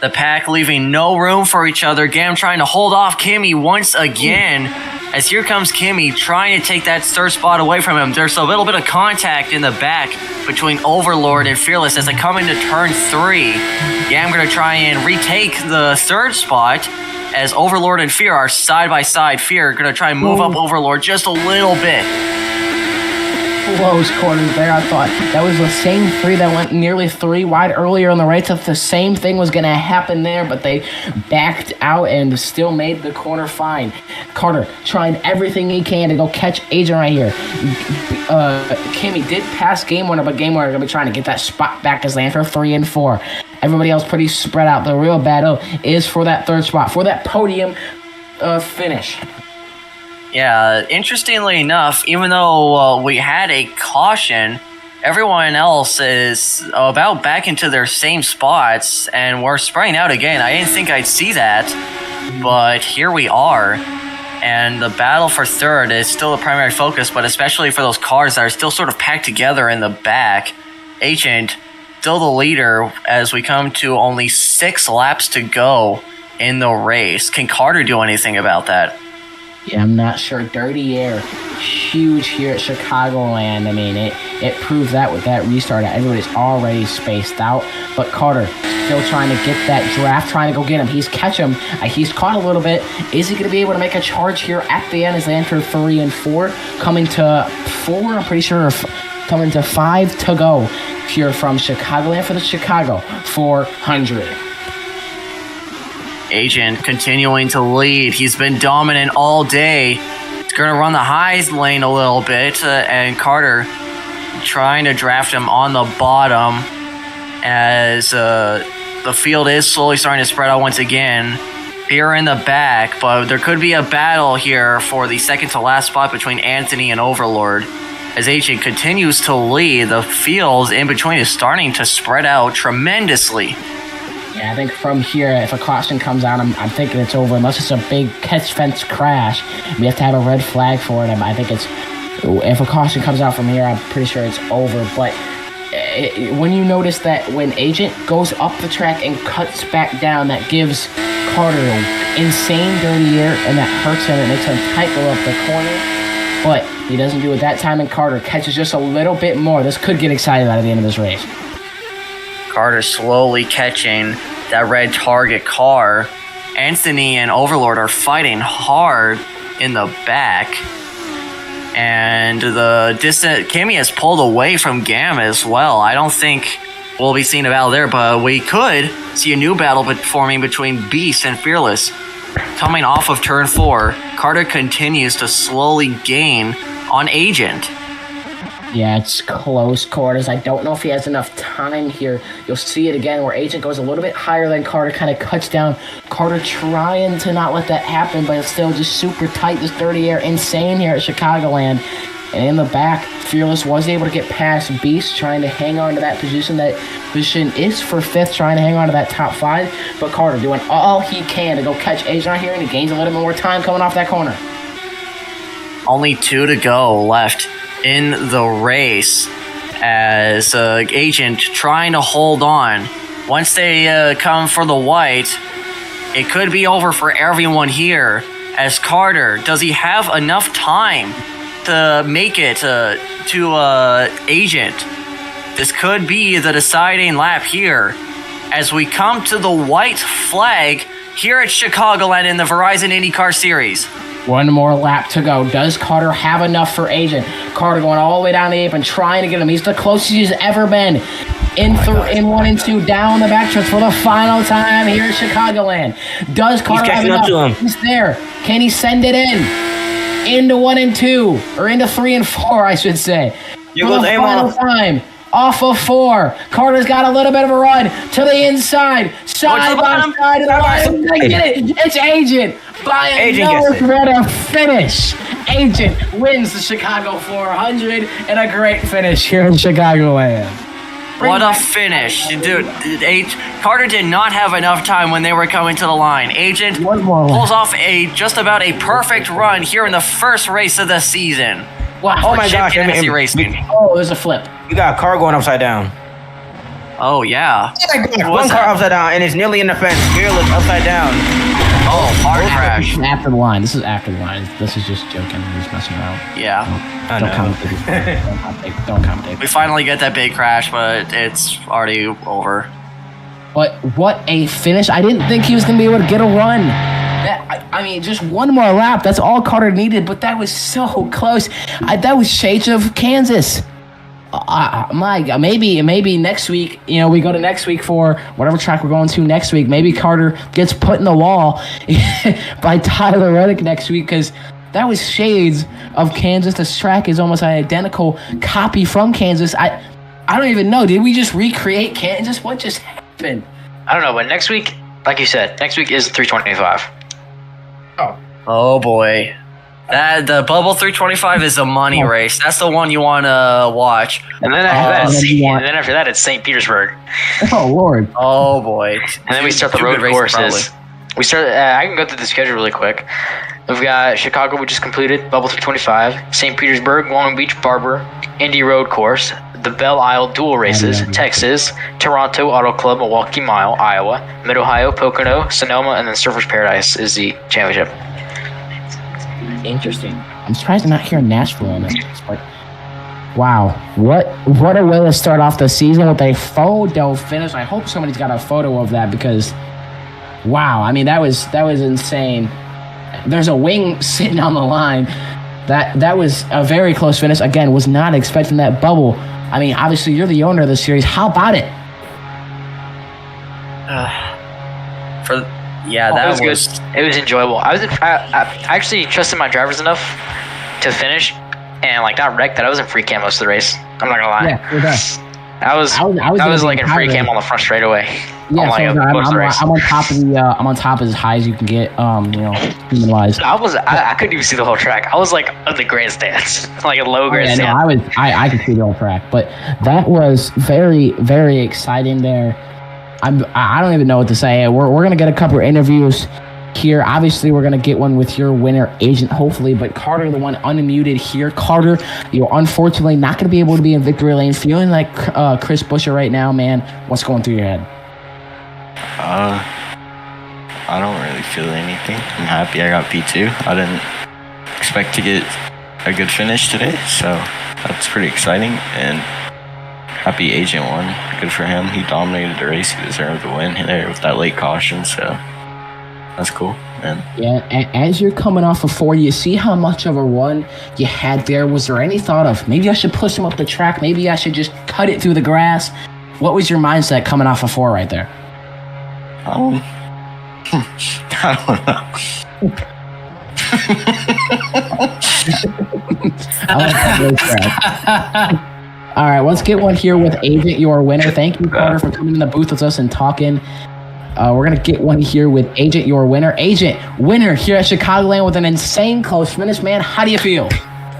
The pack leaving no room for each other. Gam trying to hold off Kimmy once again. As here comes Kimmy trying to take that 3rd spot away from him. There's a little bit of contact in the back between Overlord and Fearless as they come into turn 3. Gam going to try and retake the 3rd spot as Overlord and Fear are side by side. Fear going to try and move up Overlord just a little bit. Close quarters there. I thought that was the same 3 that went nearly 3 wide earlier in the race. If the same thing was going to happen there, but they backed out and still made the corner fine. Carter trying everything he can to go catch Agent right here. Kimmy did pass Game Winner, but Game Winner going to be trying to get that spot back as they enter 3 and 4. Everybody else pretty spread out. The real battle is for that 3rd spot, for that podium finish. Yeah, interestingly enough, even though we had a caution, everyone else is about back into their same spots, and we're spraying out again. I didn't think I'd see that, but here we are. And the battle for 3rd is still the primary focus, but especially for those cars that are still sort of packed together in the back. Agent still the leader as we come to only 6 laps to go in the race. Can Carter do anything about that? Yeah, I'm not sure. Dirty air, huge here at Chicagoland. I mean, it proved that with that restart. Everybody's already spaced out. But Carter still trying to get that draft, trying to go get him. He's catch him. He's caught a little bit. Is he going to be able to make a charge here at the end as they enter 3 and 4? Coming to 4, I'm pretty sure, coming to 5 to go here from Chicagoland for the Chicago 400. Agent continuing to lead. He's been dominant all day. He's going to run the highs lane a little bit, and Carter trying to draft him on the bottom as the field is slowly starting to spread out once again. Here in the back, but there could be a battle here for the second to last spot between Anthony and Overlord. As Agent continues to lead, the field in between is starting to spread out tremendously. Yeah, I think from here, if a caution comes out, I'm thinking it's over. Unless it's a big catch fence crash, we have to have a red flag for it. I think if a caution comes out from here, I'm pretty sure it's over. But when you notice that when Agent goes up the track and cuts back down, that gives Carter insane dirty air, and that hurts him. It makes him tight go up the corner. But he doesn't do it that time, and Carter catches just a little bit more. This could get excited at the end of this race. Carter slowly catching that red target car. Anthony and Overlord are fighting hard in the back. And the distant Cammy has pulled away from Gam as well. I don't think we'll be seeing a battle there, but we could see a new battle forming between Beast and Fearless. Coming off of turn 4, Carter continues to slowly gain on Agent. Yeah, it's close quarters. I don't know if he has enough time here. You'll see it again where Agent goes a little bit higher than Carter, kind of cuts down. Carter trying to not let that happen, but it's still just super tight. This dirty air, insane here at Chicagoland. And in the back, Fearless was able to get past Beast, trying to hang on to that position. That position is for 5th, trying to hang on to that top 5. But Carter doing all he can to go catch Agent here, and he gains a little bit more time coming off that corner. Only 2 to go left in the race as Agent trying to hold on. Once they come for the white, it could be over for everyone here. As Carter, does he have enough time to make it to Agent? This could be the deciding lap here as we come to the white flag here at Chicagoland in the Verizon Indycar Series. One more lap to go. Does Carter have enough for Agent? Carter going all the way down the apron, trying to get him. He's the closest he's ever been. In 1 and 2, down the backstretch for the final time here at Chicagoland. Does Carter have enough? To him. He's there. Can he send it in? Into 1 and 2, or into 3 and 4, I should say. Here for goes the Amon. final time. Off of 4. Carter's got a little bit of a run to the inside. Side by side of the line. Get it. It's Agent. By a nose and a finish. Agent wins the Chicago 400 and a great finish here in Chicagoland. What a finish. Dude, Carter did not have enough time when they were coming to the line. Agent pulls off just about a perfect run here in the first race of the season. Wow. Oh my gosh. Racing. Oh, there's a flip. You got a car going upside down. Oh, yeah. One car upside down, and it's nearly in the fence. Fearless upside down. Oh, hard crash. After the line. This is after the line. This is just joking. We're just messing around. Yeah. Don't commentate. Don't commentate. We finally get that big crash, but it's already over. But what a finish. I didn't think he was going to be able to get a run. I mean, just one more lap. That's all Carter needed, but that was so close. That was shades of Kansas. My God, maybe next week, we go to next week for whatever track we're going to next week. Maybe Carter gets put in the wall by Tyler Reddick next week, because that was shades of Kansas. This track is almost an identical copy from Kansas. I don't even know. Did we just recreate Kansas? What just happened? I don't know, but next week, like you said, next week is 325. Oh boy. The Bubble 325 is a money race. That's the one you want to watch. And then after that, it's St. Petersburg. Oh Lord. Oh boy. And then we start the road courses. We start. I can go through the schedule really quick. We've got Chicago, we just completed, Bubble 325. St. Petersburg, Long Beach, Barber, Indy Road Course, the Belle Isle Dual Races, Texas, Toronto Auto Club, Milwaukee Mile, Iowa, Mid-Ohio, Pocono, Sonoma, and then Surfers Paradise is the championship. Interesting. I'm surprised I'm not hearing Nashville on this, but wow, what a way to start off the season with a photo finish. I hope somebody's got a photo of that because, wow, I mean that was insane. There's a wing sitting on the line. That was a very close finish. Again, was not expecting that bubble. I mean, obviously you're the owner of the series. How about it? It was enjoyable. I actually trusted my drivers enough to finish and like not wreck that I was in free cam most of the race. I'm not gonna lie. Yeah, I was like in free cam on the front straightaway. Yeah, I'm on top as high as you can get. Human wise. I couldn't even see the whole track. I was like on the grandstands, like a low grandstand. I could see the whole track, but that was very, very exciting there. I don't even know what to say. We're gonna get a couple of interviews here. Obviously, we're gonna get one with your winner agent, hopefully. But Carter, the one unmuted here. Carter, you're unfortunately not gonna be able to be in victory lane. Feeling like Chris Buescher right now, man. What's going through your head? I don't really feel anything. I'm happy I got P2. I didn't expect to get a good finish today, so that's pretty exciting. And happy agent won. Good for him. He dominated the race. He deserved the win there with that late caution, so that's cool. And yeah, as you're coming off of 4, you see how much of a run you had there. Was there any thought of maybe I should push him up the track? Maybe I should just cut it through the grass? What was your mindset coming off of 4 right there? I don't know. All right, let's get one here with Agent, your winner. Thank you, Carter, for coming in the booth with us and talking. We're going to get one here with Agent, your winner. Agent, winner here at Chicagoland with an insane close finish, man. How do you feel?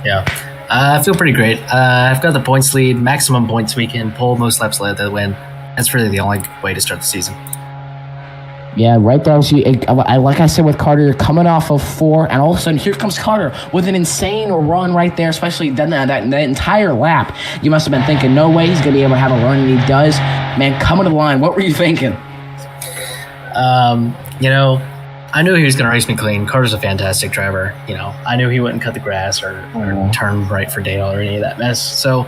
Yeah, I feel pretty great. I've got the points lead, maximum points we can pull, most laps led to win. That's really the only way to start the season. Yeah, right there. Like I said with Carter, you're coming off of 4, and all of a sudden, here comes Carter with an insane run right there, especially that entire lap. You must have been thinking, no way he's going to be able to have a run, and he does. Man, coming to the line, what were you thinking? I knew he was going to race me clean. Carter's a fantastic driver. I knew he wouldn't cut the grass or turn right for Dale or any of that mess. So,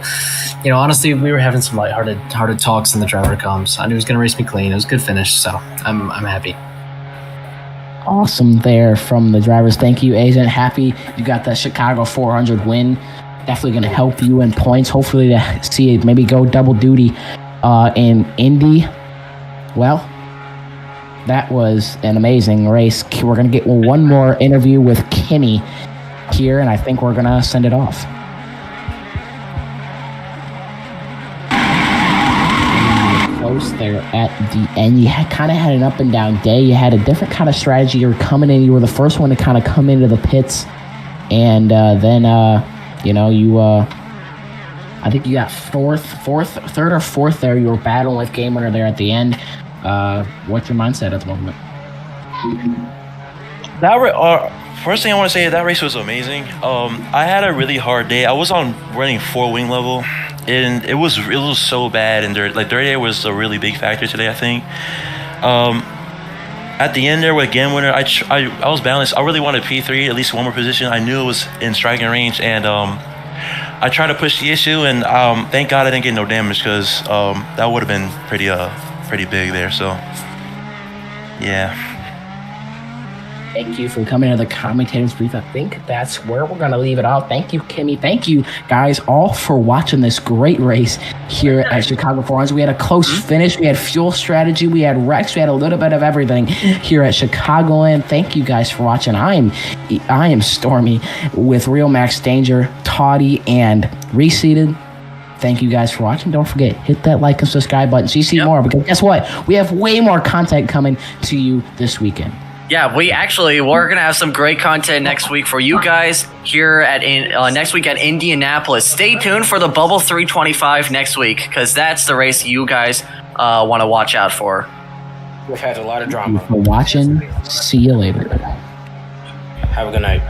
honestly, we were having some lighthearted talks in the driver comms. I knew he was going to race me clean. It was a good finish, so I'm happy. Awesome there from the drivers. Thank you, Agent. Happy you got the Chicago 400 win. Definitely going to help you in points. Hopefully to see it maybe go double duty in Indy. Well, that was an amazing race. We're going to get one more interview with Kimmy here, and I think we're going to send it off. Close there at the end. You kind of had an up and down day. You had a different kind of strategy. You were coming in. You were the first one to kind of come into the pits, and then I think you got third or fourth there. You were battling with Game Winner there at the end. What's your mindset at the moment? First thing I want to say is that race was amazing. I had a really hard day. I was on running 4 wing level, and it was so bad. And dirt air was a really big factor today, I think. At the end there with Game Winner, I was balanced. I really wanted P3, at least one more position. I knew it was in striking range, and I tried to push the issue, and thank God I didn't get no damage because that would have been pretty big there. So yeah. Thank you for coming to the commentators brief. I think that's where we're going to leave it off. Thank you, Kimmy. Thank you, guys, all for watching this great race here at Chicago 400. We had a close finish. We had fuel strategy. We had wrecks. We had a little bit of everything here at Chicagoland. Thank you, guys, for watching. I am Stormy with Real Max Danger, Toddy, and Reseated. Thank you guys for watching. Don't forget, hit that like and subscribe button so you see more, because guess what? We have way more content coming to you this weekend. Yeah, we're going to have some great content next week for you guys here next week at Indianapolis. Stay tuned for the Bubble 325 next week, because that's the race you guys want to watch out for. We've had a lot of drama. Thank you for watching. See you later. Have a good night.